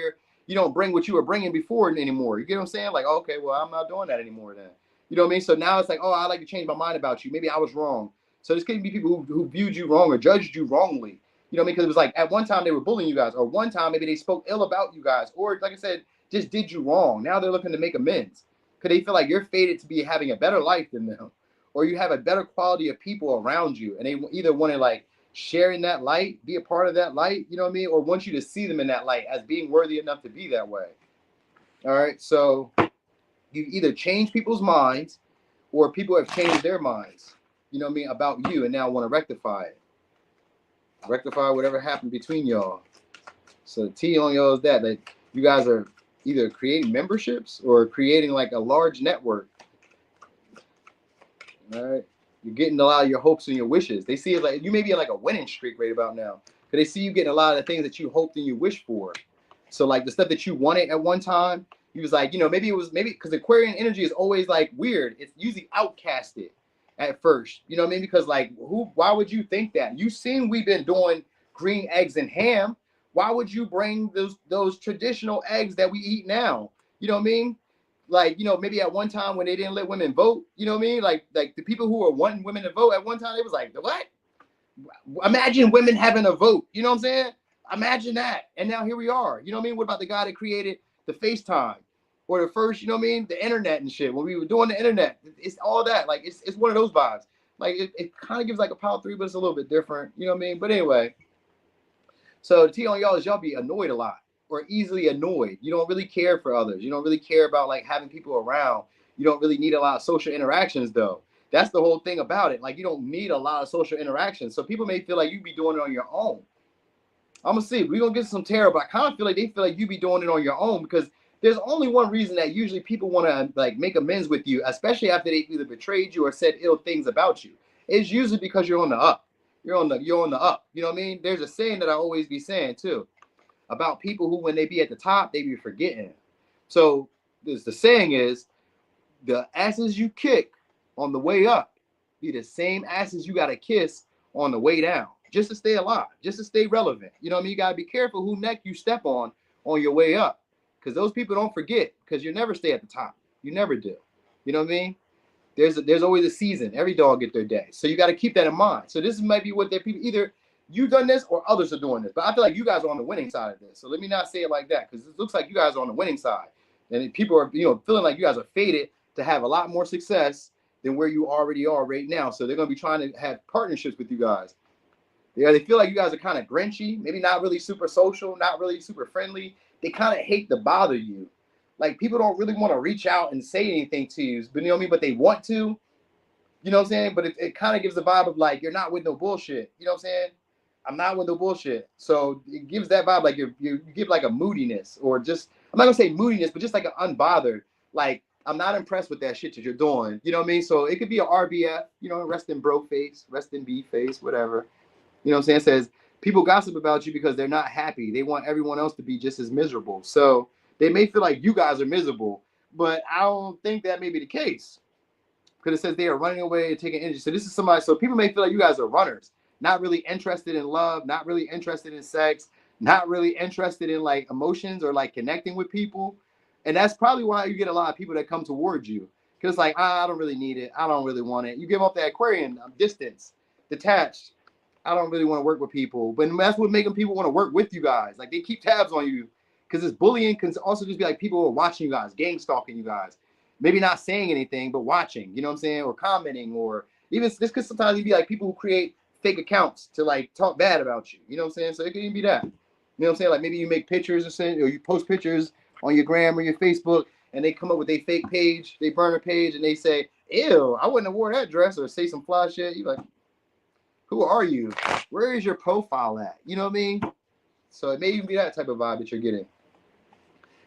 what you were bringing before anymore. You get what I'm saying? Like, okay, well, I'm not doing that anymore then. You know what I mean? So now it's like, oh, I like to change my mind about you. Maybe I was wrong. So this could be people who viewed you wrong or judged you wrongly. You know what I mean? Because it was like at one time they were bullying you guys, or one time maybe they spoke ill about you guys, or like I said, just did you wrong. Now they're looking to make amends because they feel like you're fated to be having a better life than them, or you have a better quality of people around you, and they either want to like sharing that light, be a part of that light, you know what I mean? Or want you to see them in that light as being worthy enough to be that way. All right. So you either change people's minds or people have changed their minds, you know what I mean, about you and now want to rectify it. Rectify whatever happened between y'all. So the T on y'all is that you guys are either creating memberships or creating like a large network. All right. You're getting a lot of your hopes and your wishes. They see it like you may be in like a winning streak right about now. Because they see you getting a lot of the things that you hoped and you wished for. So like the stuff that you wanted at one time, you was like, you know, maybe because Aquarian energy is always like weird. It's usually outcasted at first. You know what I mean? Because like why would you think that? You seen we've been doing green eggs and ham. Why would you bring those traditional eggs that we eat now? You know what I mean? Like, you know, maybe at one time when they didn't let women vote, you know what I mean? Like the people who were wanting women to vote at one time, it was like, what? Imagine women having a vote. You know what I'm saying? Imagine that. And now here we are. You know what I mean? What about the guy that created the FaceTime or the first, you know what I mean? The internet and shit. When we were doing the internet, it's all that. Like, it's one of those vibes. Like, it kind of gives like a power 3, but it's a little bit different. You know what I mean? But anyway, so the T on y'all is y'all be annoyed a lot or easily annoyed. You don't really care for others. You don't really care about like having people around. You don't really need a lot of social interactions though. That's the whole thing about it. Like you don't need a lot of social interactions. So people may feel like you be doing it on your own. I'm gonna see. We're gonna get some tarot, but I kind of feel like they feel like you be doing it on your own because there's only one reason that usually people want to like make amends with you, especially after they either betrayed you or said ill things about you. It's usually because you're on the up. You're on the up. You know what I mean? There's a saying that I always be saying too about people who, when they be at the top, they be forgetting. So the saying is, the asses you kick on the way up be the same asses you got to kiss on the way down, just to stay alive, just to stay relevant. You know what I mean? You got to be careful who neck you step on your way up, because those people don't forget, because you never stay at the top. You never do. You know what I mean? There's always a season. Every dog get their day. So you got to keep that in mind. So this might be what their people, either you've done this or others are doing this. But I feel like you guys are on the winning side of this. So let me not say it like that, because it looks like you guys are on the winning side. And people are, you know, feeling like you guys are fated to have a lot more success than where you already are right now. So they're going to be trying to have partnerships with you guys. Yeah, they feel like you guys are kind of grinchy, maybe not really super social, not really super friendly. They kind of hate to bother you. Like people don't really want to reach out and say anything to you, but you know what I mean? But they want to, you know what I'm saying? But it kind of gives the vibe of like, you're not with no bullshit. You know what I'm saying? I'm not with no bullshit. So it gives that vibe like you give like a moodiness, or just, I'm not gonna say moodiness, but just like an unbothered, like, I'm not impressed with that shit that you're doing. You know what I mean? So it could be an RBF, you know, rest in bro face, rest in B face, whatever. You know what I'm saying? It says people gossip about you because they're not happy. They want everyone else to be just as miserable. So they may feel like you guys are miserable, but I don't think that may be the case, because it says they are running away and taking energy. So this is somebody. So people may feel like you guys are runners, not really interested in love, not really interested in sex, not really interested in like emotions or like connecting with people. And that's probably why you get a lot of people that come towards you, because like, I don't really need it. I don't really want it. You give off that Aquarian distance, detached. I don't really want to work with people, but that's what making people want to work with you guys. Like they keep tabs on you, because this bullying can also just be like people who are watching you guys, gang stalking you guys, maybe not saying anything, but watching, you know what I'm saying? Or commenting, or even this could sometimes be like people who create fake accounts to like talk bad about you. You know what I'm saying? So it could even be that. You know what I'm saying? Like maybe you make pictures or you post pictures on your gram or your Facebook, and they come up with a fake page, they burn a page, and they say, ew, I wouldn't have wore that dress, or say some fly shit. You're like, who are you? Where is your profile at? You know what I mean? So it may even be that type of vibe that you're getting.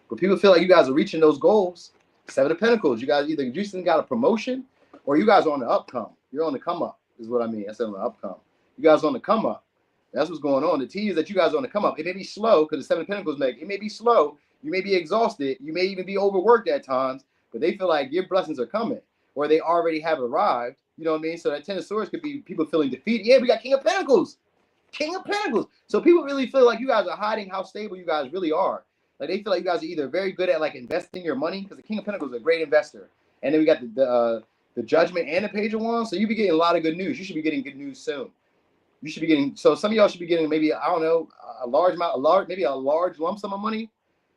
But people feel like you guys are reaching those goals. 7 of Pentacles. You guys either recently got a promotion, or you guys are on the upcome. You're on the come up, is what I mean. I said on the upcome. You guys are on the come up. That's what's going on. The T is that you guys are on the come up. It may be slow, because the 7 of Pentacles it may be slow. You may be exhausted. You may even be overworked at times, but they feel like your blessings are coming, or they already have arrived. You know what I mean? So that 10 of Swords could be people feeling defeated. Yeah, we got King of Pentacles. King of Pentacles. So people really feel like you guys are hiding how stable you guys really are. Like they feel like you guys are either very good at like investing your money, because the King of Pentacles is a great investor, and then we got the Judgment and the Page of Wands. So you be getting a lot of good news. You should be getting good news soon. You should be getting, so some of y'all should be getting maybe, I don't know, maybe a large lump sum of money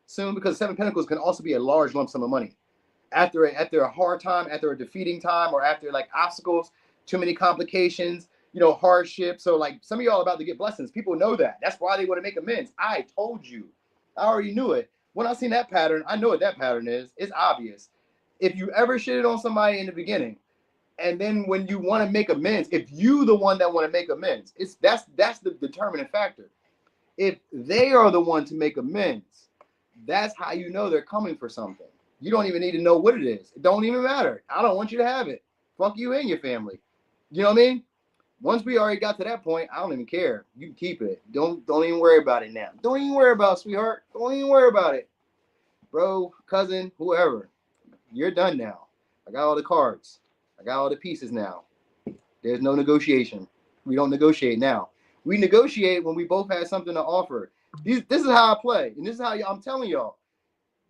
soon, because 7 of Pentacles can also be a large lump sum of money after a hard time, after a defeating time, or after like obstacles, too many complications. hardship. So like some of y'all are about to get blessings. People know that. That's why they want to make amends. I told you. I already knew it. When I seen that pattern, I know what that pattern is. It's obvious. If you ever shitted on somebody in the beginning, and then when you want to make amends, if you the one that want to make amends, that's the determining factor. If they are the one to make amends, that's how you know they're coming for something. You don't even need to know what it is. It don't even matter. I don't want you to have it. Fuck you and your family. You know what I mean? Once we already got to that point, I don't even care. You can keep it. Don't even worry about it now. Don't even worry about it, sweetheart. Don't even worry about it. Bro, cousin, whoever. You're done now. I got all the cards. I got all the pieces now. There's no negotiation. We don't negotiate now. We negotiate when we both have something to offer. This is how I play. And this is how I'm telling y'all.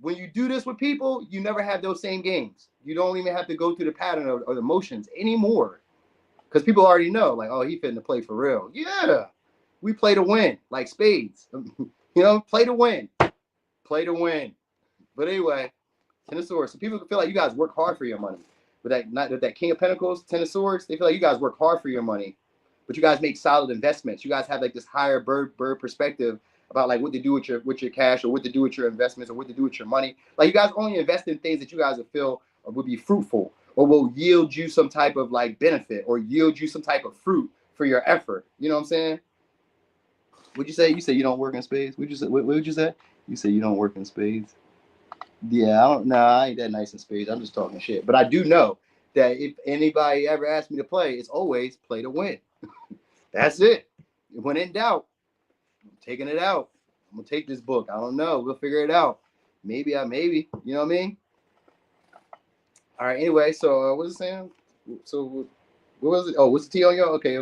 When you do this with people, you never have those same games. You don't even have to go through the pattern of the emotions anymore. Because people already know, like, oh, he fitting to play for real. Yeah. We play to win, like spades. Play to win. Play to win. But anyway, Ten of Swords. So people feel like you guys work hard for your money. With that King of Pentacles, Ten of Swords, they feel like you guys work hard for your money. But you guys make solid investments. You guys have like this higher bird perspective about like what to do with your cash, or what to do with your investments, or what to do with your money. Like you guys only invest in things that you guys will feel would be fruitful, or will yield you some type of like benefit, or yield you some type of fruit for your effort. You know what I'm saying? What'd you say? You say you don't work in spades? What would you say? You say you don't work in spades? Yeah, I ain't that nice in spades. I'm just talking shit. But I do know that if anybody ever asks me to play, it's always play to win. That's it. When in doubt, I'm taking it out. I'm gonna take this book. I don't know. We'll figure it out. Maybe. You know what I mean? All right. Anyway, so what was it saying? So what was it? Oh, what's the T on y'all? Okay.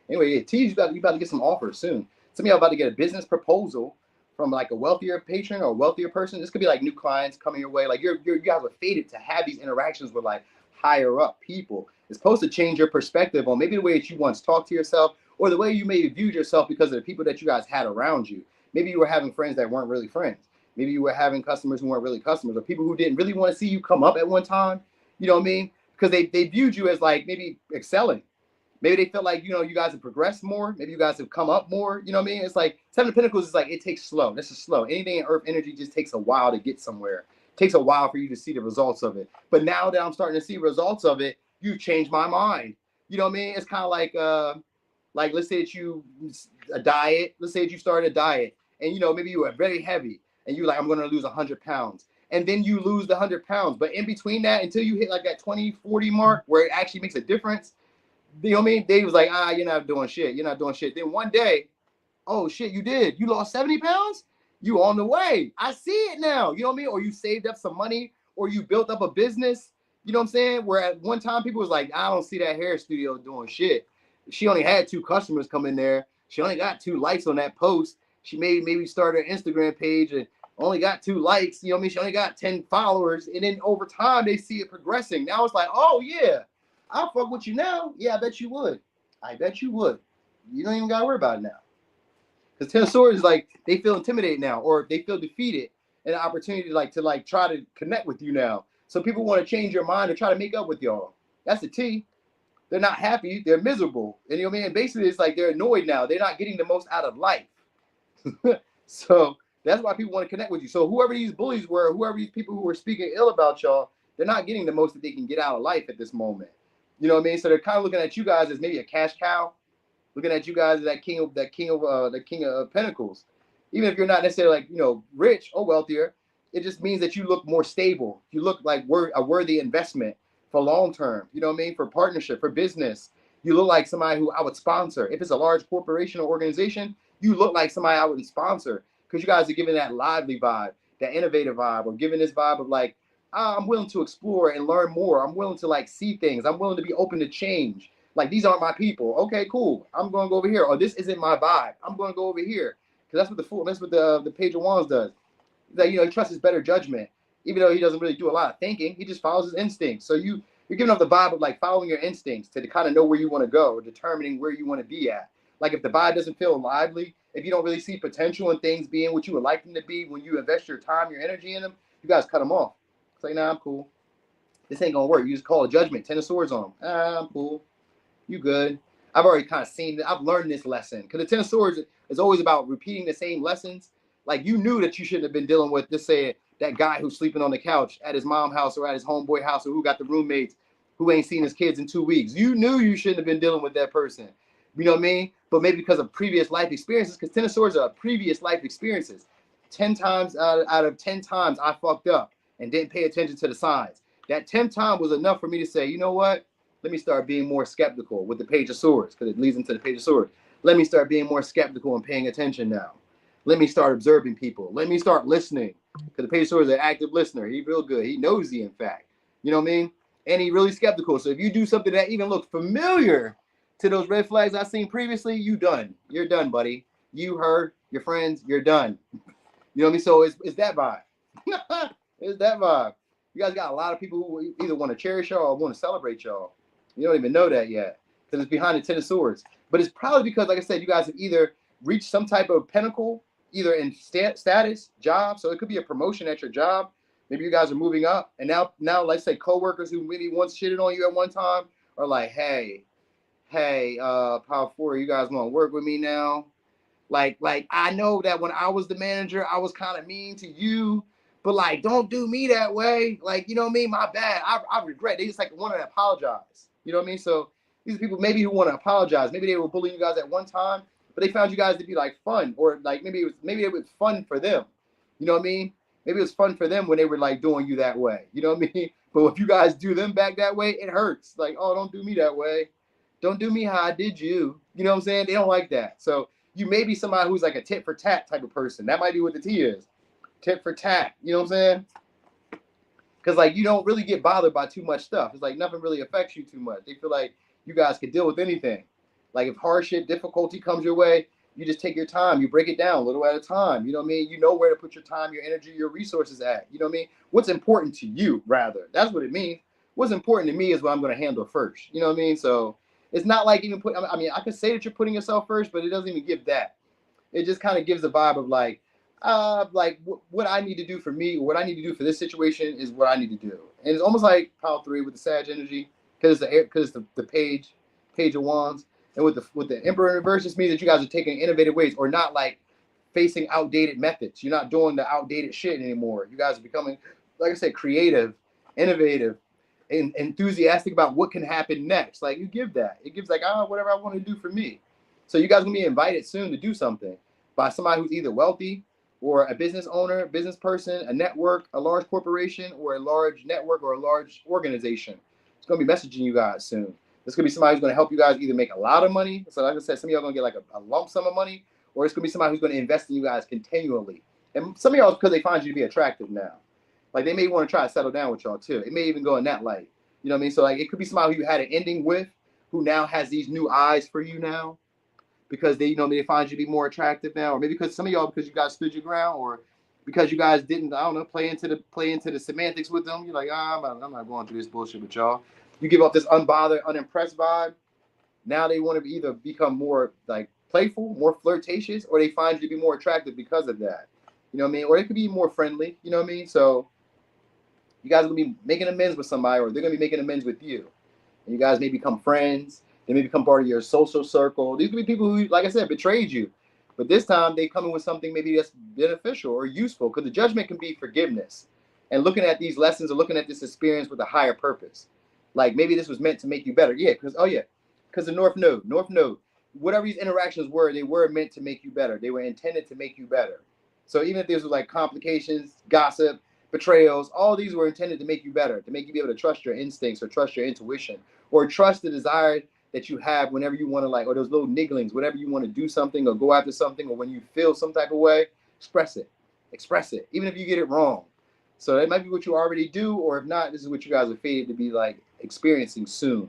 Anyway, yeah, T, you about to get some offers soon. Some of y'all about to get a business proposal from like a wealthier patron or a wealthier person. This could be like new clients coming your way. Like you guys are fated to have these interactions with like higher up people. It's supposed to change your perspective on maybe the way that you once talked to yourself, or the way you maybe viewed yourself because of the people that you guys had around you. Maybe you were having friends that weren't really friends. Maybe you were having customers who weren't really customers, or people who didn't really want to see you come up at one time. You know what I mean? Because they viewed you as like maybe excelling. Maybe they felt like, you guys have progressed more. Maybe you guys have come up more. You know what I mean? It's like Seven of Pentacles is like, it takes slow. This is slow. Anything in earth energy just takes a while to get somewhere. It takes a while for you to see the results of it. But now that I'm starting to see results of it, you've changed my mind. You know what I mean? It's kind of like let's say that let's say that you started a diet, and maybe you were very heavy, and you're like, I'm going to lose 100 pounds. And then you lose the 100 pounds. But in between that, until you hit like that 20-40 mark where it actually makes a difference, you know what I mean? They was like, you're not doing shit. You're not doing shit. Then one day, oh shit, you did. You lost 70 pounds? You on the way. I see it now. You know what I mean? Or you saved up some money, or you built up a business. You know what I'm saying? Where at one time people was like, I don't see that hair studio doing shit. She only had 2 customers come in there. She only got 2 likes on that post. She maybe started an Instagram page and only got 2 likes. You know what I mean? She only got 10 followers. And then over time, they see it progressing. Now it's like, oh yeah, I'll fuck with you now. Yeah, I bet you would. I bet you would. You don't even got to worry about it now. Because Ten of Swords is like, they feel intimidated now, or they feel defeated, and an opportunity to try to connect with you now. So people want to change your mind or try to make up with y'all. That's the T. They're not happy. They're miserable. And you know what I mean? And basically, it's like they're annoyed now. They're not getting the most out of life. So that's why people want to connect with you. So whoever these bullies were, whoever these people who were speaking ill about y'all, they're not getting the most that they can get out of life at this moment. You know what I mean? So they're kind of looking at you guys as maybe a cash cow, looking at you guys as that king of Pentacles. Even if you're not necessarily like rich or wealthier, it just means that you look more stable. You look like a worthy investment for long term. You know what I mean? For partnership, for business. You look like somebody who I would sponsor. If it's a large corporation or organization, you look like somebody I would sponsor, because you guys are giving that lively vibe, that innovative vibe, or giving this vibe of like, I'm willing to explore and learn more. I'm willing to like see things. I'm willing to be open to change. Like, these aren't my people. Okay, cool. I'm going to go over here. Or this isn't my vibe. I'm going to go over here. Because that's what the Page of Wands does. That he trusts his better judgment. Even though he doesn't really do a lot of thinking, he just follows his instincts. So you're giving off the vibe of like following your instincts to kind of know where you want to go, determining where you want to be at. Like, if the vibe doesn't feel lively, if you don't really see potential in things being what you would like them to be when you invest your time, your energy in them, you guys cut them off. It's like, nah, I'm cool. This ain't gonna work. You just call a judgment. 10 of Swords on them. I'm cool. You good. I've already kind of seen it. I've learned this lesson because the Ten of Swords is always about repeating the same lessons. Like you knew that you shouldn't have been dealing with, just say, that guy who's sleeping on the couch at his mom's house or at his homeboy house, or who got the roommates who ain't seen his kids in 2 weeks. You knew you shouldn't have been dealing with that person. You know what I mean? But maybe because of previous life experiences, because Ten of Swords are previous life experiences. 10 times out of 10 times I fucked up and didn't pay attention to the signs. That 10th time was enough for me to say, you know what? Let me start being more skeptical with the Page of Swords, because it leads into the Page of Swords. Let me start being more skeptical and paying attention now. Let me start observing people. Let me start listening, because the Page of Swords is an active listener. He's real good. He nosy, in fact. You know what I mean? And he's really skeptical. So if you do something that even looks familiar to those red flags I've seen previously, you done. You're done, buddy. You, her, your friends, you're done. You know what I mean? So it's that vibe. It's that vibe. You guys got a lot of people who either want to cherish y'all or want to celebrate y'all. You don't even know that yet because it's behind the Ten of Swords. But it's probably because, like I said, you guys have either reached some type of pinnacle, either in status, job. So it could be a promotion at your job. Maybe you guys are moving up. And now let's say coworkers who maybe once shitted on you at one time are like, hey, Power 4, you guys want to work with me now? Like I know that when I was the manager, I was kind of mean to you. But like, don't do me that way. Like, you know what I mean? My bad. I regret. They just like want to apologize. You know what I mean? So these are people maybe who want to apologize. Maybe they were bullying you guys at one time, but they found you guys to be like fun, or like maybe it was fun for them. You know what I mean? Maybe it was fun for them when they were like doing you that way. You know what I mean? But if you guys do them back that way, it hurts. Like, oh, don't do me that way. Don't do me how I did you. You know what I'm saying? They don't like that. So you may be somebody who's like a tit for tat type of person. That might be what the T is. Tit for tat, you know what I'm saying? Because like you don't really get bothered by too much stuff. It's like nothing really affects you too much. They feel like you guys can deal with anything. Like if hardship, difficulty comes your way, you just take your time. You break it down a little at a time. You know what I mean? You know where to put your time, your energy, your resources at. You know what I mean? What's important to you, rather. That's what it means. What's important to me is what I'm going to handle first. You know what I mean? So it's not like even put. I mean, I could say that you're putting yourself first, but it doesn't even give that. It just kind of gives a vibe of like what I need to do for me, or what I need to do for this situation is what I need to do. And it's almost like Power 3 with the Sag energy, because it's the page of wands, and with the Emperor in reverse, just means that you guys are taking innovative ways, or not like facing outdated methods. You're not doing the outdated shit anymore. You guys are becoming, like I said, creative, innovative, and enthusiastic about what can happen next. Like you give that. It gives like, whatever I want to do for me. So you guys are gonna be invited soon to do something by somebody who's either wealthy, or a business owner, business person, a network, a large corporation, or a large network, or a large organization. It's going to be messaging you guys soon. It's going to be somebody who's going to help you guys either make a lot of money. So like I said, some of y'all are going to get like a lump sum of money, or it's going to be somebody who's going to invest in you guys continually. And some of y'all, because they find you to be attractive now. Like they may want to try to settle down with y'all too. It may even go in that light. You know what I mean? So like it could be somebody who you had an ending with, who now has these new eyes for you now, because they, you know, they find you to be more attractive now, or maybe because some of y'all, because you guys stood your ground, or because you guys didn't, I don't know, play into the semantics with them. You're like, I'm not going through this bullshit with y'all. You give off this unbothered, unimpressed vibe. Now they want to either become more like playful, more flirtatious, or they find you to be more attractive because of that. You know what I mean? Or it could be more friendly. You know what I mean? So you guys will be making amends with somebody, or they're gonna be making amends with you, and you guys may become friends. They may become part of your social circle. These could be people who, like I said, betrayed you. But this time they come in with something maybe that's beneficial or useful, because the judgment can be forgiveness. And looking at these lessons, or looking at this experience with a higher purpose. Like maybe this was meant to make you better. Yeah, because the North Node, whatever these interactions were, they were meant to make you better. They were intended to make you better. So even if this was like complications, gossip, betrayals, all these were intended to make you better, to make you be able to trust your instincts, or trust your intuition, or trust the desire that you have whenever you want to, like, or those little nigglings, whenever you want to do something or go after something, or when you feel some type of way, express it, even if you get it wrong. So that might be what you already do, or if not, this is what you guys are fated to be like experiencing soon.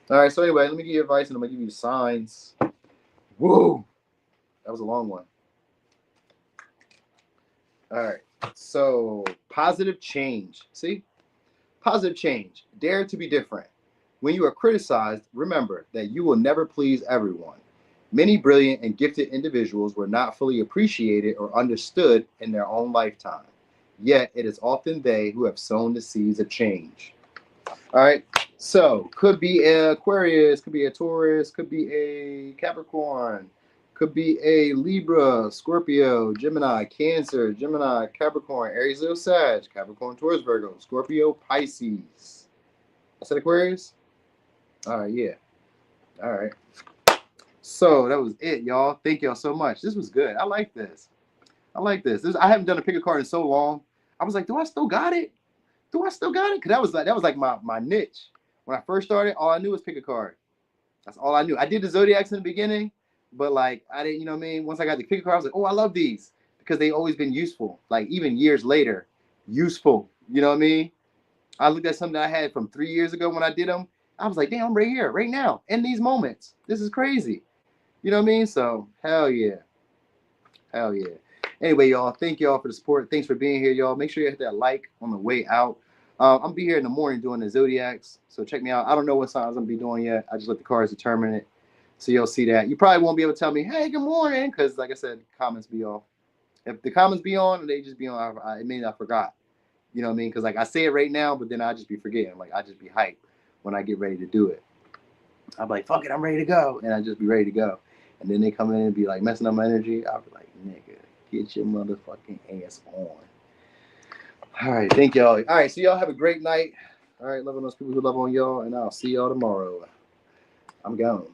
All right, so anyway, let me give you advice, and I'm gonna give you signs. Whoa, that was a long one. All right, so positive change. See, positive change. Dare to be different. When you are criticized, remember that you will never please everyone. Many brilliant and gifted individuals were not fully appreciated or understood in their own lifetime. Yet it is often they who have sown the seeds of change. All right. So could be a Aquarius, could be a Taurus, could be a Capricorn, could be a Libra, Scorpio, Gemini, Cancer, Gemini, Capricorn, Aries, Leo, Sag, Capricorn, Taurus, Virgo, Scorpio, Pisces. I said Aquarius? All right, yeah. All right. So that was it, y'all. Thank y'all so much. This was good. I like this. I like this. I haven't done a pick a card in so long. I was like, do I still got it? Do I still got it? Because that was like my niche. When I first started, all I knew was pick a card. That's all I knew. I did the zodiacs in the beginning, but like I didn't, you know what I mean? Once I got the pick a card, I was like, oh, I love these because they've always been useful. Like even years later, useful. You know what I mean? I looked at something I had from 3 years ago when I did them. I was like, damn, I'm right here, right now, in these moments. This is crazy. You know what I mean? So hell yeah. Hell yeah. Anyway, y'all, thank y'all for the support. Thanks for being here, y'all. Make sure you hit that like on the way out. I'm going to be here in the morning doing the Zodiacs. So check me out. I don't know what signs I'm going to be doing yet. I just let the cards determine it. So you'll see that. You probably won't be able to tell me, hey, good morning, because like I said, comments be off. If the comments be on, they just be on. It means I forgot. You know what I mean? Because like I say it right now, but then I just be forgetting. Like I just be hyped when I get ready to do it. I'm like, fuck it, I'm ready to go. And I just be ready to go. And then they come in and be like messing up my energy. I'll be like, nigga, get your motherfucking ass on. All right, thank y'all. All right, so y'all have a great night. All right, loving those people who love on y'all, and I'll see y'all tomorrow. I'm gone.